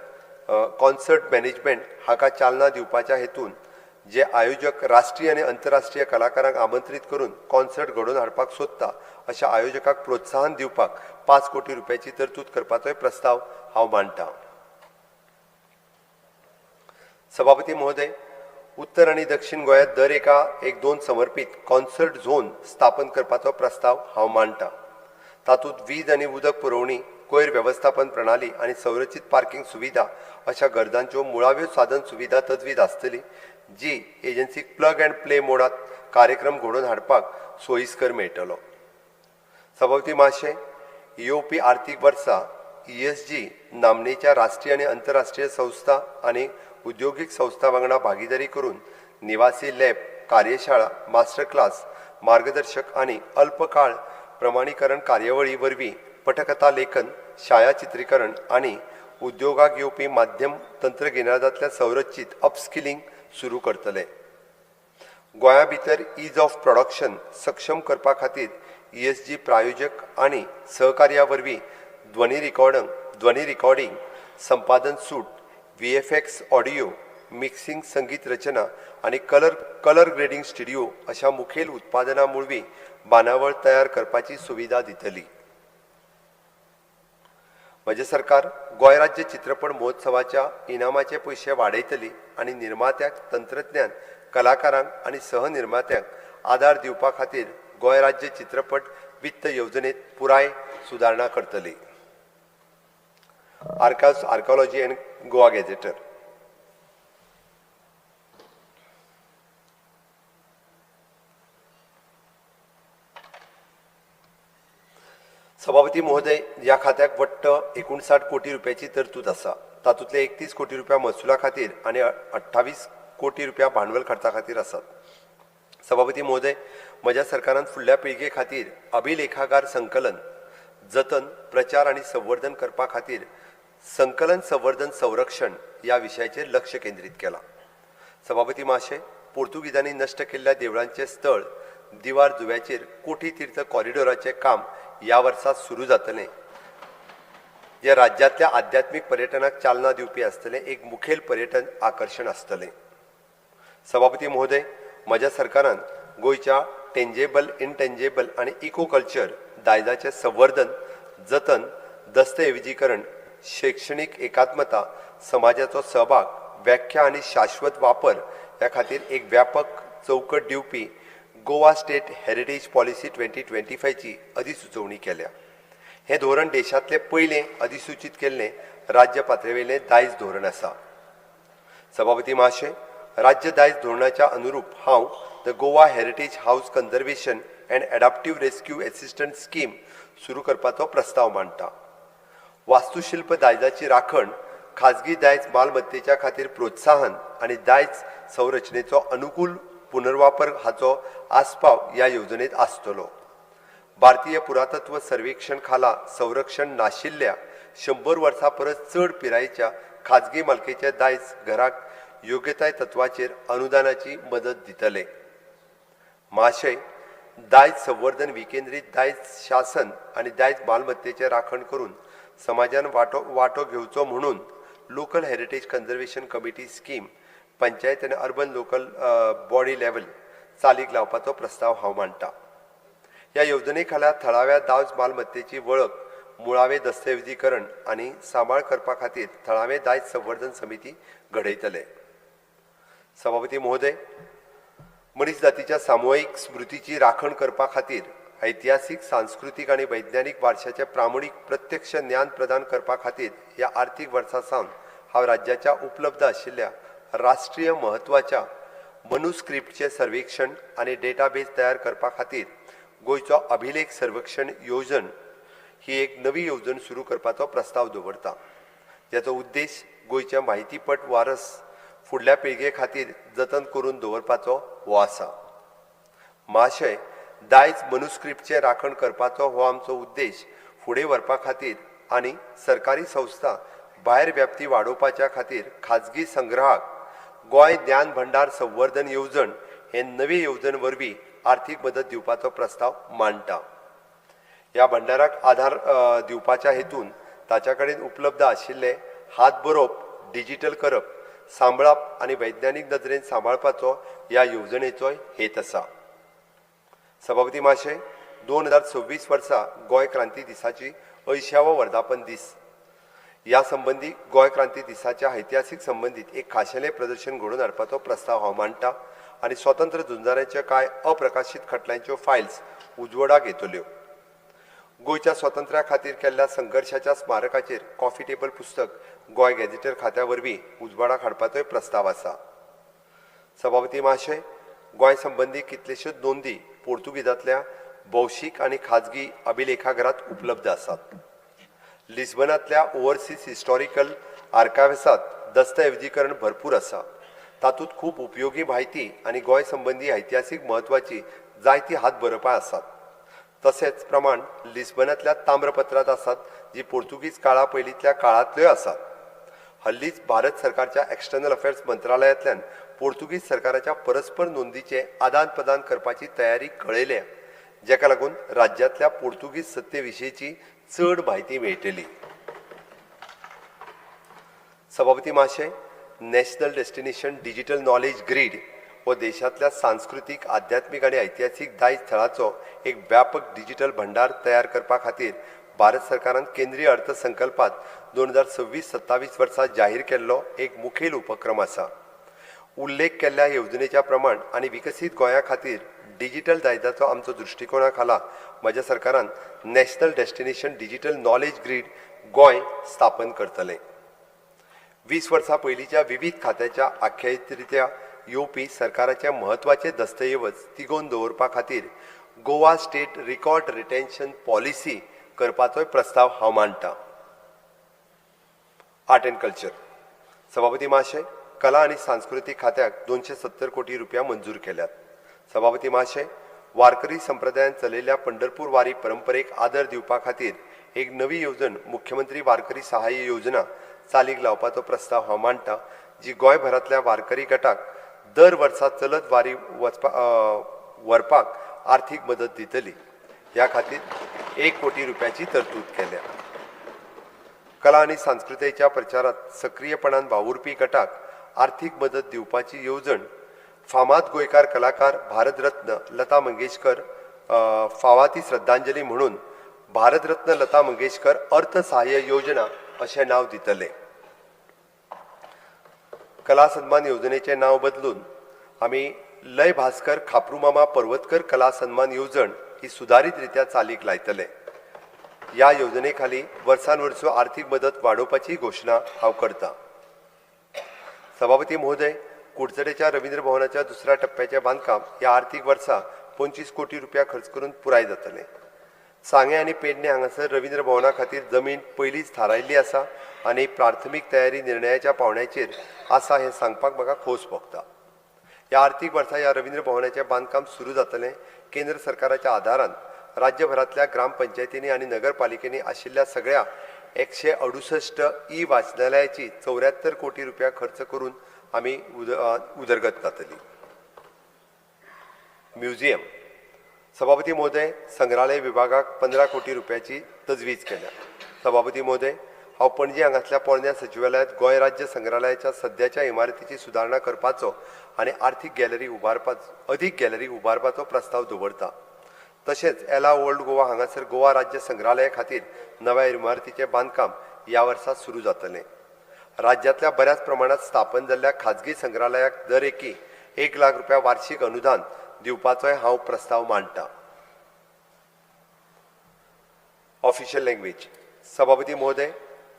कॉन्सर्ट मॅनेजमेंट हाका चालना दिवपाच्या हेतून जे आयोजक राष्ट्रीय आणि आंतरराष्ट्रीय कलाकारांक आमंत्रित करून कॉन्सर्ट घडोवन हाडपाक सोदता अशा आयोजकांक प्रोत्साहन दिवपाक 5 कोटी रुपयाची तरतूद करपाचोय प्रस्ताव हांव मांडटां. सभापती महोदय, उत्तर आणि दक्षिण गोंयांत दर एका 1-2 समर्पित कॉन्सर्ट झोन स्थापन करपाचो प्रस्ताव हांव मांडटां. तातूंत वीज आनी उदक पुरवणी, कोयर वेवस्थापन प्रणाली आनी संरचीत पार्किंग सुविधा अशा गरजांच्यो मुळाव्यो साधन सुविधा तजवीज आसतली, जी एजन्सीक प्लग अँड प्ले मोडात कार्यक्रम घडोवन हाडपाक सोयीस्कर मेळटलो. सभापती महाशय, येवपी आर्थीक वर्सा ESG नामनेच्या राष्ट्रीय आणि आंतरराष्ट्रीय संस्था आनी उद्योगीक संस्था वांगडा भागीदारी करून निवासी लॅब, कार्यशाळा, मास्टर क्लास, मार्गदर्शक आनी अल्पकाळ प्रमाणीकरण कार्यावळी वरवीं पटकथा लेखन, छायाचित्रीकरण आनी उद्योगाक येवपी माध्यम तंत्रगिन्यानांतल्या संरचीत अपस्किलिंग सुरू करतले. गोंया भितर ईज ऑफ प्रोडक्शन सक्षम करपा खातीर ESG प्रायोजक आनी सहकार्या वरवीं ध्वनी रिकॉर्डिंग, संपादन सूट, VFX ऑडियो, मिक्सिंग, संगीत रचना आनी कलर ग्रेडिंग स्टुडिओ अशा मुखेल उत्पादनां मुळवी बांदावळ तयार करपाची सुविधा दितली. म्हजे सरकार गोंय राज्य चित्रपट महोत्सवाच्या इनामाचे पयशे वाडयतली आनी निर्मात्याक, तंत्रज्ञान, कलाकारांक आनी सहनिर्मात्यांक आदार दिवपा खातीर गोंय राज्य चित्रपट वित्त येवजणेत पुराय सुदारणा करतली. Archaeology and Goa gazetteer. सभापती महोदय, ह्या खात्याक वट्ट 59 कोटी रुपयाची तरतूद आसा. तातूंतले 31 कोटी रुपया महसुला खातीर आनी 28 कोटी रुपया भांडवल खर्चा खातीर आसात. सभापती महोदय, म्हज्या सरकारान फुडल्या पिळगे खातीर अभिलेखागार संकलन, जतन, प्रचार आनी संवर्धन करपा खातीर संकलन संवर्धन संरक्षण ह्या विशयाचेर लक्ष केंद्रीत केलां. सभापती महाशय, पोर्तुगीजांनी नश्ट केल्ल्या देवळांचे स्थळ दिवार जुव्याचेर कोठी तीर्थ कॉरिडॉराचें काम ह्या वर्सा सुरू जातलें, जे राज्यांतल्या आध्यात्मीक पर्यटनाक चालना दिवपी आसतलें एक मुखेल पर्यटन आकर्षण आसतलें. सभापती महोदय, म्हज्या सरकारान गोंयच्या टेंजेबल, इनटेंजेबल आनी इको कल्चर दायजाचें संवर्धन, जतन, दस्तऐवजीकरण, शैक्षणीक एकात्मता, समाजाचो सहभाग, व्याख्या आनी शाश्वत वापर ह्या खातीर एक व्यापक चौकट दिवपी गोवा स्टेट हेरिटेज पॉलिसी 2025 ची अधिसुचोवणी केल्या. हे धोरण देशांतले पयलें अधिसूचित केल्लें राज्य पातळीवेलें दायज धोरण आसा. सभापती महाशय, राज्य दायज धोरणाच्या अनुरूप हांव the Goa heritage house conservation and adaptive rescue assistant scheme सुरू करपाचो प्रस्ताव मांडटा. वास्तुशिल्प दायजाची राखण, खाजगी दायज मालमत्तेच्या खातीर प्रोत्साहन आनी दायज संरचनेचो अनुकूल पुनर्वापर हाचो आस्पाव ह्या येवजणेत आसतलो. भारतीय पुरातत्व सर्वेक्षण खाला संरक्षण नाशिल्ल्या 100 वर्सां परस चड पिरायेच्या खाजगी मालकीच्या दायज घराक योग्यताय तत्वाचेर अनुदानाची मदत दितले. महाशय, दायज संवर्धन विकेंद्रीत दायज शासन आनी दायज मालमत्तेचे राखण करून समाजान वाटो घेवचो म्हणून local heritage conservation committee scheme panchayat आनी अर्बन लोकल बॉडी लेवल चालीक लावपाचो प्रस्ताव हांव मांडटां. ह्या येवजणे खाला थळाव्या दायज मालमत्तेची वळख, मुळावे दस्तऐवजीकरण आनी सांबाळ करपा खातीर थळावे दायज संवर्धन समिती घडयतले. सभापती महोदय, मनीस जातीच्या सामुदायिक स्मृतीची राखण करपा खातीर ऐतिहासीक सांस्कृतिक आणि वैज्ञानिक वारशाचे प्रामाणिक प्रत्यक्ष ज्ञान प्रदान करपा खातीर ह्या आर्थीक वर्सा सावन हांव राज्याच्या उपलब्ध आशिल्ल्या राष्ट्रीय म्हत्वाच्या मनुस्क्रिप्टचे सर्वेक्षण आणि डेटाबेस तयार करपा खातीर गोंयचो अभिलेख सर्वेक्षण येवजण ही एक नवी येवजण सुरू करपाचो प्रस्ताव दवरता, जाचो उद्देश गोंयचे म्हायतीपट वारस फुडल्या पिळगे खातीर जतन करून दवरपाचो हो आसा. महाशय, दायज मनुस्क्रिप्टचे राखण करपाचो हो आमचो उद्देश फुडें व्हरपा खातीर आनी सरकारी संस्था भायर व्याप्ती वाडोवपाच्या खातीर खाजगी संग्रहाक गोंय ज्ञान भंडार संवर्धन येवजण हे नवे येवजण वरवीं आर्थीक मदत दिवपाचो प्रस्ताव मांडटा. ह्या भंडाराक आधार दिवपाच्या हेतून ताच्या कडेन उपलब्ध आशिल्ले हात बरोवप, डिजिटल करप, सांबाळप आनी वैज्ञानीक नदरेन सांबाळपाचो ह्या येवजणेचो हेत आसा. सभापती महाशय, 2026 वर्सा गोंय क्रांती दिसाची 80वो वर्धापन दीस. ह्या संबंधी गोंय क्रांती दिसाच्या ऐतिहासीक संबंधीत एक खाशेलें प्रदर्शन घडोवन हाडपाचो प्रस्ताव हांव मांडटा आनी स्वतंत्र झुंजाऱ्यांच्या कांय अप्रकाशीत खटल्यांच्यो फायल्स उजवाडाक येतल्यो. गोंयच्या स्वातंत्र्या खातीर केल्ल्या संघर्शाच्या स्मारकाचेर कॉफी टेबल पुस्तक गोंय गॅझेटर खात्या वरवीं उजवाडाक हाडपाचोय प्रस्ताव आसा. सभापती महाशय, गोंय संबंधी कितलेश्योच नोंदी पोर्तुगीजांतल्या भौशीक आनी खाजगी अभिलेखागारांत उपलब्ध आसात. लिस्बनांतल्या ओव्हरसीज हिस्टॉरिकल आर्कायव्सांत दस्तऐवजीकरण भरपूर आसा. तातूंत खूब उपयोगी म्हायती आनी गोंय संबंधी ऐतिहासीक म्हत्वाची जायती हात बरोवपां आसात. तशेंच प्रमाण लिस्बनांतल्या ताम्रपत्रांत आसात जी पोर्तुगीज काळा पयलींतल्या काळांतल्यो आसात. हल्लीच भारत सरकारच्या एक्सटर्नल अफेअर्स मंत्रालयातल्यान पोर्तुगीज सरकाराच्या परस्पर नोंदीचे आदान प्रदान करपाची तयारी कळयल्या, जेका लागून राज्यांतल्या पोर्तुगीज सत्ते विशींची चड म्हायती मेळटली. सभापती महाशय, national destination digital knowledge grid हो देशांतल्या सांस्कृतीक, आध्यात्मीक आनी ऐतिहासीक दायज थळांचो एक व्यापक डिजिटल भंडार तयार करपा खातीर भारत सरकारान केंद्रीय अर्थसंकल्पात 2026-27 वर्सा जाहीर केल्लो एक मुखेल उपक्रम आसा. उल्लेख केल्ल्या येवजणेच्या प्रमाण आनी विकसीत गोंया खातीर डिजिटल दायजाचो आमचो दृश्टिकोना खाला म्हज्या सरकारान national destination digital knowledge grid Goem स्थापन करतले. 20 वर्सां पयलींच्या विविध खात्याच्या आख्यायिकरित्या येवपी सरकाराचे म्हत्वाचे दस्तऐवज तिगोवन दवरपा खातीर Goa state record retention policy करपाचोय प्रस्ताव हांव मांडटां. Art and culture. सभापती महाशय, कला आनी सांस्कृतीक खात्याक 270 कोटी रुपया मंजूर केल्यात. सभापती महाशय, वारकरी संप्रदायान चलयल्ल्या पंढरपूर वारी परंपरेक आदर दिवपा खातीर एक नवी येवजण मुख्यमंत्री वारकरी सहाय्य योजना चालीक लावपाचो प्रस्ताव हांव मांडटां, जी गोंयभरांतल्या वारकरी गटाक दर वर्सा चलत वारी व्हरपाक आर्थीक मदत दितली. ह्या खातीर 1 कोटी रुपयाची तरतूद केल्या. कला आनी संस्कृतायेच्या प्रचारांत सक्रियपणान वावुरपी गटाक आर्थीक मदत दिवपाची येवजण फामाद गोंयकार कलाकार भारतरत्न लता मंगेशकर फावाती श्रद्धांजली म्हणून भारतरत्न लता मंगेशकर अर्थ सहाय्य योजना अशें नांव दितले. कला सन्मान येवजणेचें नांव बदलून आमी लय भास्कर खापरूमामा पर्वतकर कला सन्मान येवजण ही सुदारीत रित्या चालीक लायतले. ह्या येवजणे खाली वर्सान वर्स आर्थीक मदत वाडोवपाची घोशणा हांव करतां. सभापती महोदय, कुडचडेच्या रवींद्र भवनाच्या दुसऱ्या टप्प्याचे बांदकाम ह्या आर्थीक वर्सा 25 कोटी रुपया खर्च करून पुराय जातले. सांगे आनी पेडणे हांगासर रवींद्र भवना खातीर जमीन पयलींच थारायिल्ली आसा आनी प्राथमीक तयारी निर्णयाच्या पावंड्याचेर आसा हें सांगपाक म्हाका खोस भोगता. ह्या आर्थीक वर्सा ह्या रवींद्र भवनाचें बांदकाम सुरू जातलें केंद्र सरकाराच्या आदारान राज्यभरांतल्या ग्रामपंचायतींनी आनी नगरपालिकेनी आशिल्ल्या सगळ्या 168 ई वाचनालयाची 74 कोटी रुपया खर्च करून आमी उदरगत जातली. म्युझियम. सभापती महोदय, संग्रहालय विभागाक 15 कोटी रुपयाची तजवीज केल्या. सभापती महोदय, हांव पणजी हांगासरल्या पोरण्या सचिवालयात गोंय राज्य संग्रहालयाच्या सद्याच्या इमारतीची सुदारणा करपाचो आनी अदीक गॅलरी उबारपाचो प्रस्ताव दवरता. तशेंच एला ओल्ड गोवा हांगासर गोवा राज्य संग्रहालया खातीर नव्या इमारतीचें बांदकाम ह्या वर्सा सुरू जातलें. राज्यांतल्या बऱ्याच प्रमाणात स्थापन जाल्ल्या खाजगी संग्रहालयाक दर एकी 1 लाख रुपया वार्षिक अनुदान दिवपाचोय हांव प्रस्ताव मांडटा. Official language. सभापती महोदय,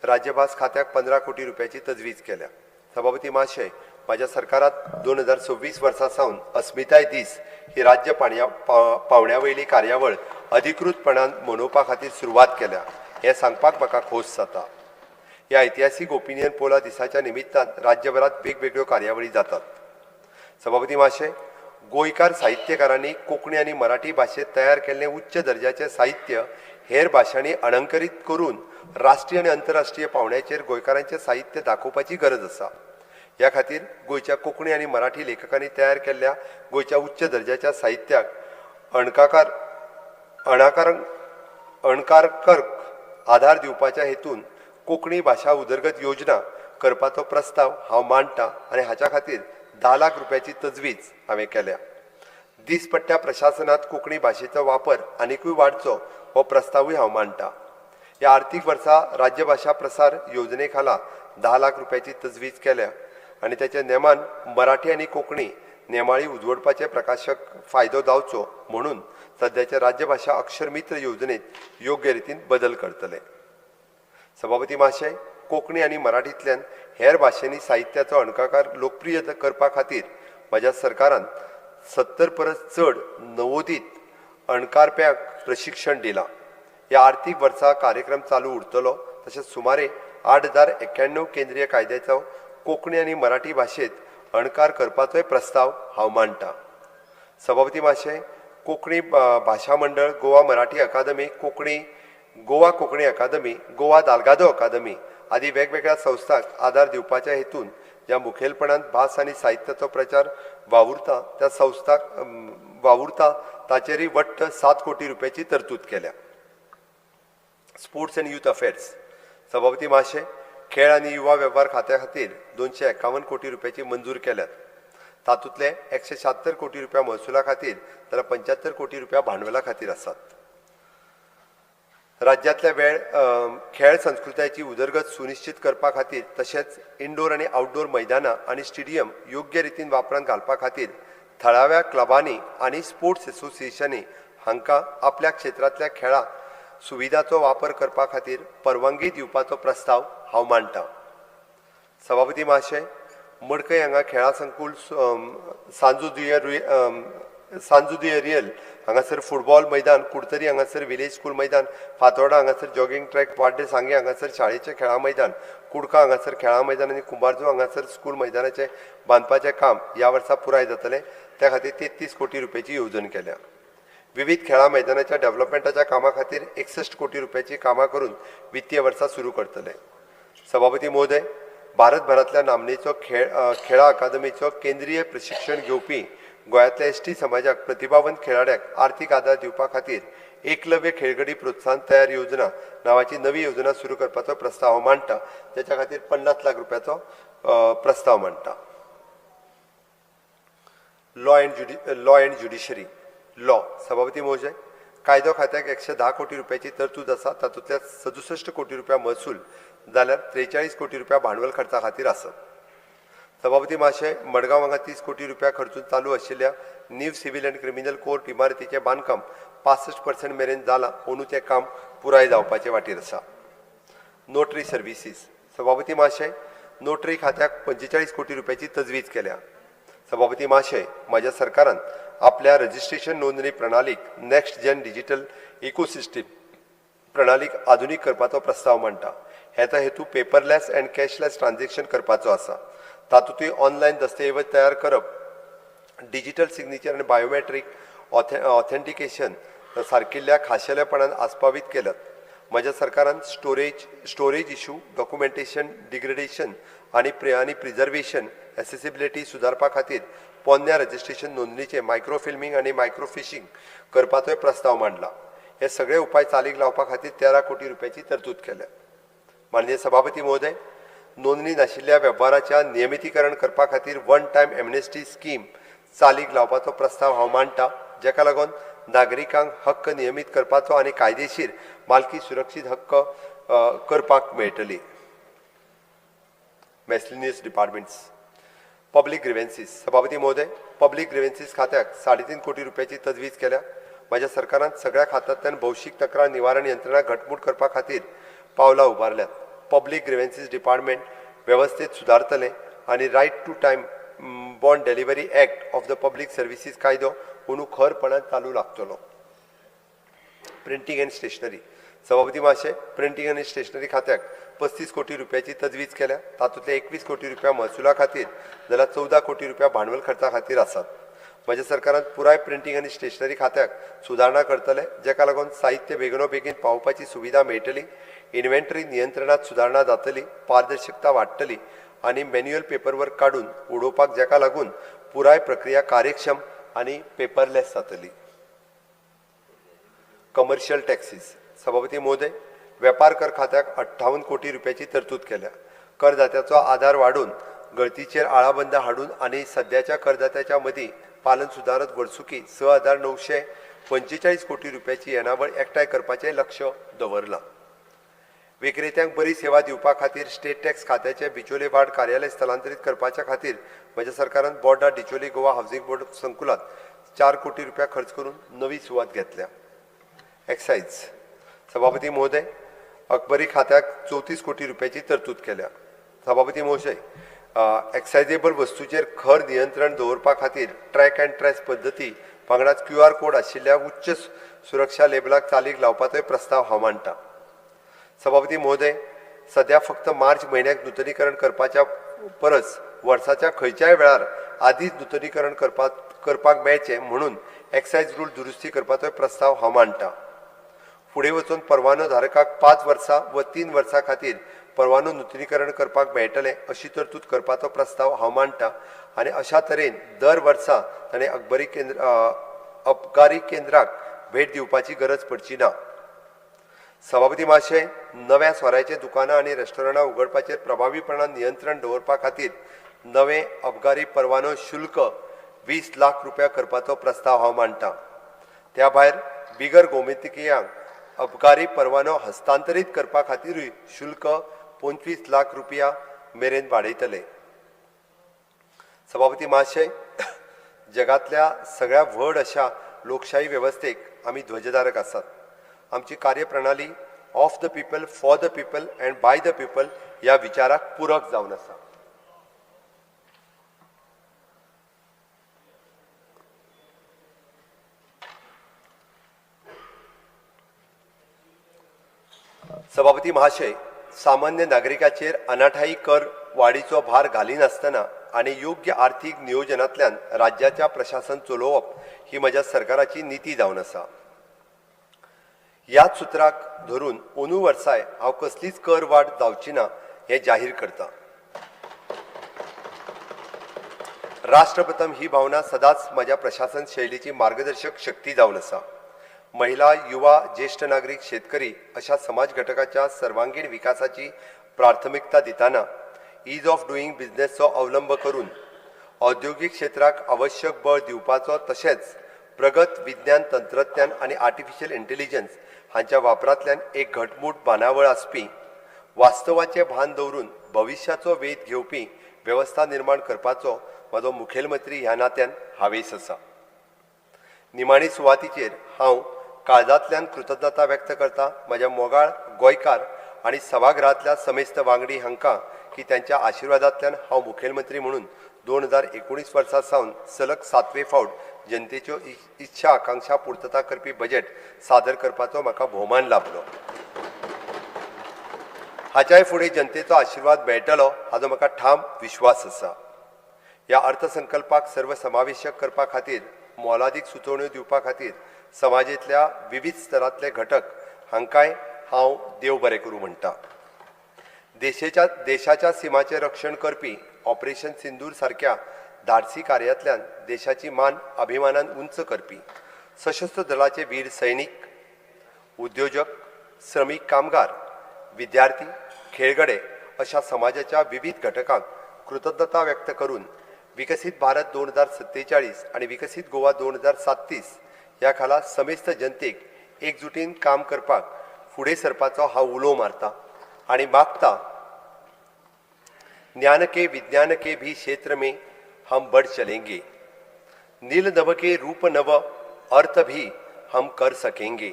राज्यभास खात्याक 15 कोटी रुपयाची तजवीज केल्या. सभापती महाशय, माझ्या सरकारात 2026 वर्सा सावन अस्मिताय दीस ही राज्य पावण्यावयली कार्यावळ अधिकृतपणान मनोवपा खातीर सुरवात केल्या हें सांगपाक म्हाका खोस जाता. ह्या ऐतिहासीक ओपिनियन पोला दिसाच्या निमित्तान राज्यभरात वेगवेगळ्यो कार्यावळी जातात. सभापती महाशय, गोंयकार साहित्यकारांनी कोंकणी आनी मराठी भाशेंत तयार केल्लें उच्च दर्जाचें साहित्य हेर भाशांनी अणंकरीत करून राष्ट्रीय आनी आंतरराष्ट्रीय पावंड्याचेर गोंयकारांचें साहित्य दाखोवपाची गरज आसा. ह्या खातीर गोंयच्या कोंकणी आनी मराठी लेखकांनी तयार केल्ल्या गोंयच्या उच्च दर्जाच्या साहित्याक अणकारक आधार दिवपाच्या हेतून कोंकणी भाशा उदरगत योजना करपाचो प्रस्ताव हांव मांडटां आनी हाच्या खातीर 10 लाख रुपयाची तजवीज हांवें केल्या. दिसपट्ट्या प्रशासनात कोंकणी भाशेचो वापर आनिकूय वाडचो हो प्रस्तावूय हांव मांडटां. ह्या आर्थीक वर्सा राज्य भाशा प्रसार योजने खाला 10 लाख रुपयाची तजवीज केल्या आनी त्याच्या नेमान मराठी आनी कोंकणी नेमाळी उजवडपाचे प्रकाशक फायदो जावचो म्हणून सध्याच्या राज्य भाशा अक्षर मित्र योजनेत योग्य रितीन बदल करतले. सभापती महाशय, कोंकणी आनी मराठींतल्यान हेर भाशेंनी साहित्याचो अणकार लोकप्रिय करपा खातीर म्हज्या सरकारान 70 परस चड नवोदित अणकारप्यांक प्रशिक्षण दिलां. ह्या आर्थीक वर्सा कार्यक्रम चालू उरतलो. तशेंच सुमारे 8091 केंद्रीय कायद्याचो कोंकणी आनी मराठी भाशेंत अणकार करपाचोय प्रस्ताव हांव मांडटां. सभापती महाशय, कोंकणी भाशा मंडळ, गोवा मराठी अकादमी, गोवा कोंकणी अकादमी, गोवा दालगादो अकादमी आदी वेगवेगळ्या संस्थांक आदार दिवपाच्या हेतून ज्या मुखेलपणान भास आनी साहित्याचो प्रचार वावुरता त्या संस्थांक ताचेरय वट्ट 7 कोटी रुपयाची तरतूद केल्या. Sports and youth affairs. सभापती महाशय, खेळ आनी युवा वेव्हार खात्या खातीर 251 कोटी रुपयाची मंजूर केल्यात. तातूंतले 176 कोटी रुपया महसुला खातीर जाल्यार 75 कोटी रुपया भांडवला खातीर आसात. राज्यांतल्या खेळ संस्कृतायेची उदरगत सुनिश्चित करपा खातीर तशेंच इंडोर आनी आउटडोर मैदानां आनी स्टेडियम योग्य रितीन वापरांत घालपा खातीर थळाव्या क्लबांनी आनी स्पोर्ट्स एसोसिएशनी हांकां आपल्या क्षेत्रांतल्या खेळा सुविधांचो वापर करपा खातीर परवानगी दिवपाचो प्रस्ताव हांव मांडटां. सभापती महाशय, मडकय हांगा खेळा संकूल सांजुदियरियल हांगासर फुटबॉल मैदान, कुडतरी हांगासर विलेज स्कूल मैदान, फातोर्डा हांगासर जॉगिंग ट्रॅक, वाड्डे सांगे हांगासर शाळेचे खेळा मैदान, कुडका हांगासर खेळा मैदान आनी कुंभारजू हांगासर स्कूल मैदानाचे बांदपाचें काम ह्या वर्सा पुराय जातलें. त्या खातीर 33 कोटी रुपयाची येवजण केल्या. विविध खेळा मैदानाच्या डेव्हलपमेंटाच्या कामा खातीर 61 कोटी रुपयाची कामां करून वित्तीय वर्सा सुरू करतले. सभापती महोदय, भारतभरांतल्या नामनेचो खेळा अकादमीचो केंद्रीय प्रशिक्षण घेवपी गोंयांतल्या एसटी समाजाक प्रतिभावंत खेळाड्याक आर्थीक आदार दिवपा खातीर एकलव्य खेळगडी प्रोत्साहन तयार योजना नांवाची नवी योजना सुरू करपाचो प्रस्ताव मांडटा. त्याच्या खातीर 50 लाख रुपयाचो प्रस्ताव मांडटा. Law and judiciary. लॉ. सभापती महोदय, कायदो खात्याक 110 कोटी रुपयाची तरतूद आसा. तातूंतल्या 67 कोटी रुपया महसूल जाल्यार 43 कोटी रुपया भांडवल खर्चा खातीर आसत. सभापती महाशय, मडगांव हांगा 30 कोटी रुपया खर्चून चालू आशिल्ल्या new civil and criminal court इमारतीचें बांदकाम 65% मेरेन जालां अंदू तें काम पुराय जावपाचे वाटेर आसा. Notary services. सभापती महाशय, नोटरी खात्याक 45 कोटी रुपयाची तजवीज केल्या. सभापती महाशय, माझ्या सरकारान आपल्या रजिस्ट्रेशन नोंदणी प्रणालीक नेक्स्ट जेन डिजिटल इकोसिस्टम प्रणालीक आधुनीक करपाचो प्रस्ताव मांडटा. हेचो हेतू पेपरलेस अँड कॅशलेस ट्रान्झॅक्शन करपाचो आसा. तातूंतय ऑनलायन दस्तऐवज तयार करप, डिजिटल सिग्नेचर आनी बायोमेट्रीक ऑथेंटिकेशन सारकिल्ल्या खाशेलेपणान आस्पावीत केल्यात. म्हज्या सरकारान स्टोरेज इश्यू, डॉक्युमेंटेशन, डिग्रेडेशन आनी प्रिझर्वेशन एसेसिबिलिटी सुदारपा खातीर पोन्न्या रजिस्ट्रेशन नोंदणीचे मायक्रोफिल्मिंग आनी मायक्रोफिशिंग करपाचोय प्रस्ताव मांडला. हे सगळे उपाय चालीक लावपा खातीर 13 कोटी रुपयाची तरतूद केल्या. माननीय सभापती महोदय, नोंदणी नाशिल्ल्या वेव्हाराच्या नियमितीकरण करपा खातीर वन टायम एमनेस्टी स्कीम चालीक लावपाचो प्रस्ताव हांव मांडटां, जेका लागून नागरिकांक हक्क नियमीत करपाचो आनी कायदेशीर मालकी सुरक्षीत हक्क करपाक मेळटली. मेसलिनियस डिपार्टमेंट्स. पब्लिक ग्रीव्हन्सीस सभापती महोदय, पब्लिक ग्रीव्हन्सीस खात्याक 3.5 कोटी रुपयाची तजवीज केल्या. माझ्या सरकारान सगळ्या खात्यांतल्यान भौशीक तक्रार निवारण यंत्रणा घटमूट करपा खातीर पावलां उबारल्यात. पब्लिक ग्रीव्हन्सीस डिपार्टमेंट वेवस्थेत सुदारतले आनी right to time bound delivery act of the public services कायदो अंदू खरपणान चालू लागतलो. प्रिंटींग अँड स्टेशनरी सभापती महाशय, प्रिंटींग आनी स्टेशनरी खात्याक 35 कोटी रुपयाची तजवीज केल्या. तातूंतले 21 कोटी रुपया महसुला खातीर जाल्यार 14 कोटी रुपया भांडवल खर्चा खातीर आसात. माझ्या सरकारान पुराय प्रिंटींग आनी स्टेशनरी खात्याक सुदारणा करतले, जेका लागून साहित्य बेगिनो बेगीन पावोवपाची सुविधा मेळटली, इन्व्हेंटरी नियंत्रणात सुदारणा जातली, पारदर्शकता वाडटली आनी मॅन्युअल पेपरवर्क काडून उडोवपाक जेका लागून पुराय प्रक्रिया कार्यक्षम आनी पेपरलेस जातली. कमर्शियल टॅक्सीस सभापती महोदय, वेपार कर खात्याक 58 कोटी रुपयाची तरतूद केल्या. करदात्याचो आधार वाडून गळतीचेर आळाबंद हाडून आनी सध्याच्या करदात्याच्या मदीं पालन सुदारत वर्सुकी 6,945 कोटी रुपयाची येणावळ एकठांय करपाचें लक्ष दवरलां. विक्रेत्यांक बरी सेवा दिवपा खातीर स्टेट टॅक्स खात्याचे बिचोले वाड कार्यालय स्थलांतरीत करपाच्या खातीर म्हज्या सरकारान बोर्डा डिचोली गोवा हावसिंग बोर्ड संकुलात 4 कोटी रुपया खर्च करून नवी सुवात घेतल्या. एक्सायज सभापती महोदय, अकबरी खात्याक 34 कोटी रुपयाची तरतूद केल्या. सभापती महोदय, एक्सायजेबल वस्तूचेर खर नियंत्रण दवरपा खातीर ट्रॅक अँड ट्रेस पद्दती वांगडाच QR कोड आशिल्ल्या उच्च सुरक्षा लेबलाक चालीक लावपाचोय प्रस्ताव हांव मांडटां. सभापती महोदय, सध्या फक्त मार्च म्हयन्याक नूतनीकरण करपाच्या परस वर्साच्या खंयच्याय वेळार आदींच नूतनीकरण करपाक मेळचें म्हणून एक्सायज रूल दुरुस्ती करपाचोय प्रस्ताव हांव मांडटां. फुडें वचून परवानो धारकाक 5 वर्सां व 3 वर्सां खातीर परवानो नूतनीकरण करपाक मेळटलें अशी तरतूद करपाचो प्रस्ताव हांव मांडटां आनी अशा तरेन दर वर्सा ताणें अबकारी केंद्राक भेट दिवपाची गरज पडची ना. सभापती महाशय, नव्या सोऱ्याचे दुकानां आनी रेस्टॉरंटां उगडपाचेर प्रभावीपणान नियंत्रण दवरपा खातीर नवे अबकारी परवानो शुल्क 20 लाख रुपया करपाचो प्रस्ताव हांव मांडटां. त्या भायर बिगर गोमंतकीयांक अबकारी परवानो हस्तांतरीत करपा खातीरूय शुल्क 25 लाख रुपया मेरेन वाडयतले. सभापती महाशय, जगांतल्या सगळ्या व्हड अशा लोकशाही वेवस्थेक आमी ध्वजधारक आसात. आमची कार्यप्रणाली of the people, for the people and by the people ह्या विचाराक पूरक जावन आसा. सभापती महाशय, सामान्य नागरिकाचेर अनाठायी कर वाडीचो भार घालिनासतना आनी योग्य आर्थीक नियोजनांतल्यान राज्याच्या प्रशासन चलोवप ही म्हज्या सरकाराची नीती जावन आसा. ह्याच सुत्राक धरून अंदू वर्साय हांव कसलीच कर वाड जावची ना हें जाहीर करतां. राष्ट्रप्रथम ही भावना सदांच म्हज्या प्रशासन शैलीची मार्गदर्शक शक्ती जावन आसा. महिला, युवा, ज्येष्ठ नागरिक, शेतकरी अशा समाज घटकाच्या सर्वांगीण विकासाची प्राथमिकता दिताना ईज ऑफ डुईंग बिझनेसचो अवलंब करून औद्योगिक क्षेत्राक आवश्यक बळ दिवपाचो तशेंच प्रगत विज्ञान तंत्रज्ञान आनी आर्टिफिशियल इंटेलिजन्स हांच्या वापरांतल्यान एक घटमूट बांदावळ आसपी, वास्तवाचें भान दवरून भविश्याचो वेध घेवपी वेवस्था निर्माण करपाचो म्हजो मुखेलमंत्री ह्या नात्यान हावेस आसा. निमाणी सुवातीचेर हांव काळजांतल्यान कृतज्ञता व्यक्त करता म्हज्या मोगाळ गोंयकार आनी सभागृहांतल्या समेस्त वांगडी हांकां की त्यांच्या आशिर्वादांतल्यान हांव मुखेलमंत्री म्हणून 2019 वर्सा सावन सलग 7वें फावट जनतेच्यो इच्छा आकांक्षा पूर्तता करपी बजेट सादर करपाचो म्हाका भोवमान लाभलो. हाच्याय फुडें जनतेचो आशिर्वाद मेळटलो हाचो म्हाका ठाम विश्वास आसा. ह्या अर्थसंकल्पाक सर्वसमावेशक करपा खातीर मोलादीक सुचोवण्यो दिवपा खातीर समाजांतल्या विविध स्तरांतले घटक हांकांय हांव देव बरें करूं म्हणटा. देशाच्या सिमाचें रक्षण करपी ऑपरेशन सिंदूर सारख्या धाडसी कार्यांतल्यान देशाची मान अभिमानान उंच करपी सशस्त्र दलाचे वीर सैनीक, उद्योजक, श्रमीक कामगार, विद्यार्थी, खेळगडे अशा समाजाच्या विविध घटकांक कृतज्ञता व्यक्त करून विकसित भारत 2047 आणि विकसित गोवा 2037 ह्या खाला समेस्त जनतेक एकजुटीन काम करपाक फुडें सरपाचो हांव उलो मारता आनी मागता ज्ञान के विज्ञान के भी क्षेत्र में हम बढ़ चलेंगे। नील नभ के रूप नव अर्थ भी हम कर सकेंगे।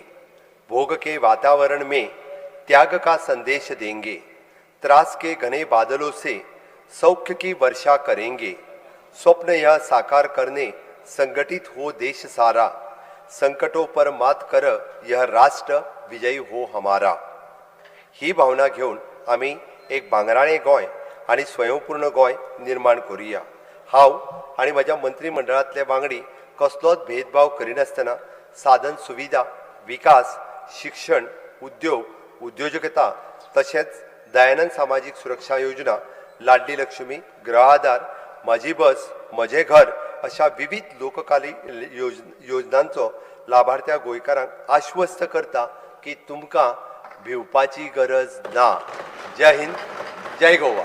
भोग के वातावरण में त्याग का संदेश देंगे। त्रास के घने बादलों से सौख्य की वर्षा करेंगे। स्वप्न यह साकार करने संगठित हो देश सारा। संकटों पर मात कर यह राष्ट्र विजयी हो हमारा। ही भावना घेऊन आम्ही एक भांगराळे गोंय आणि स्वयंपूर्ण गोंय निर्माण करूया। हांव आणि म्हज्या मंत्रिमंडळातले वांगडी कसलोच भेदभाव करिनासतना साधन सुविधा, विकास, शिक्षण, उद्योग, उद्योजकता तशेंच दयानंद सामाजिक सुरक्षा योजना, लाडली लक्ष्मी, गृहाधार, माझी बस, म्हजें घर अशा विविध लोककाली योजनांचो लाभार्थ्या गोंयकारांक आश्वस्त करता की तुमकां भिवपाची गरज ना। जय हिंद, जय गोवा।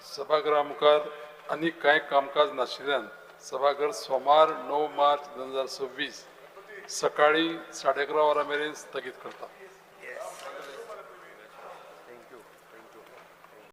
सभागृहा मुखार आनी कांय कामकाज नाशिल्ल्यान सभाघर सोमार 9 मार्च 2026 सकाळी 11:30 वरां मेरेन स्थगीत करता।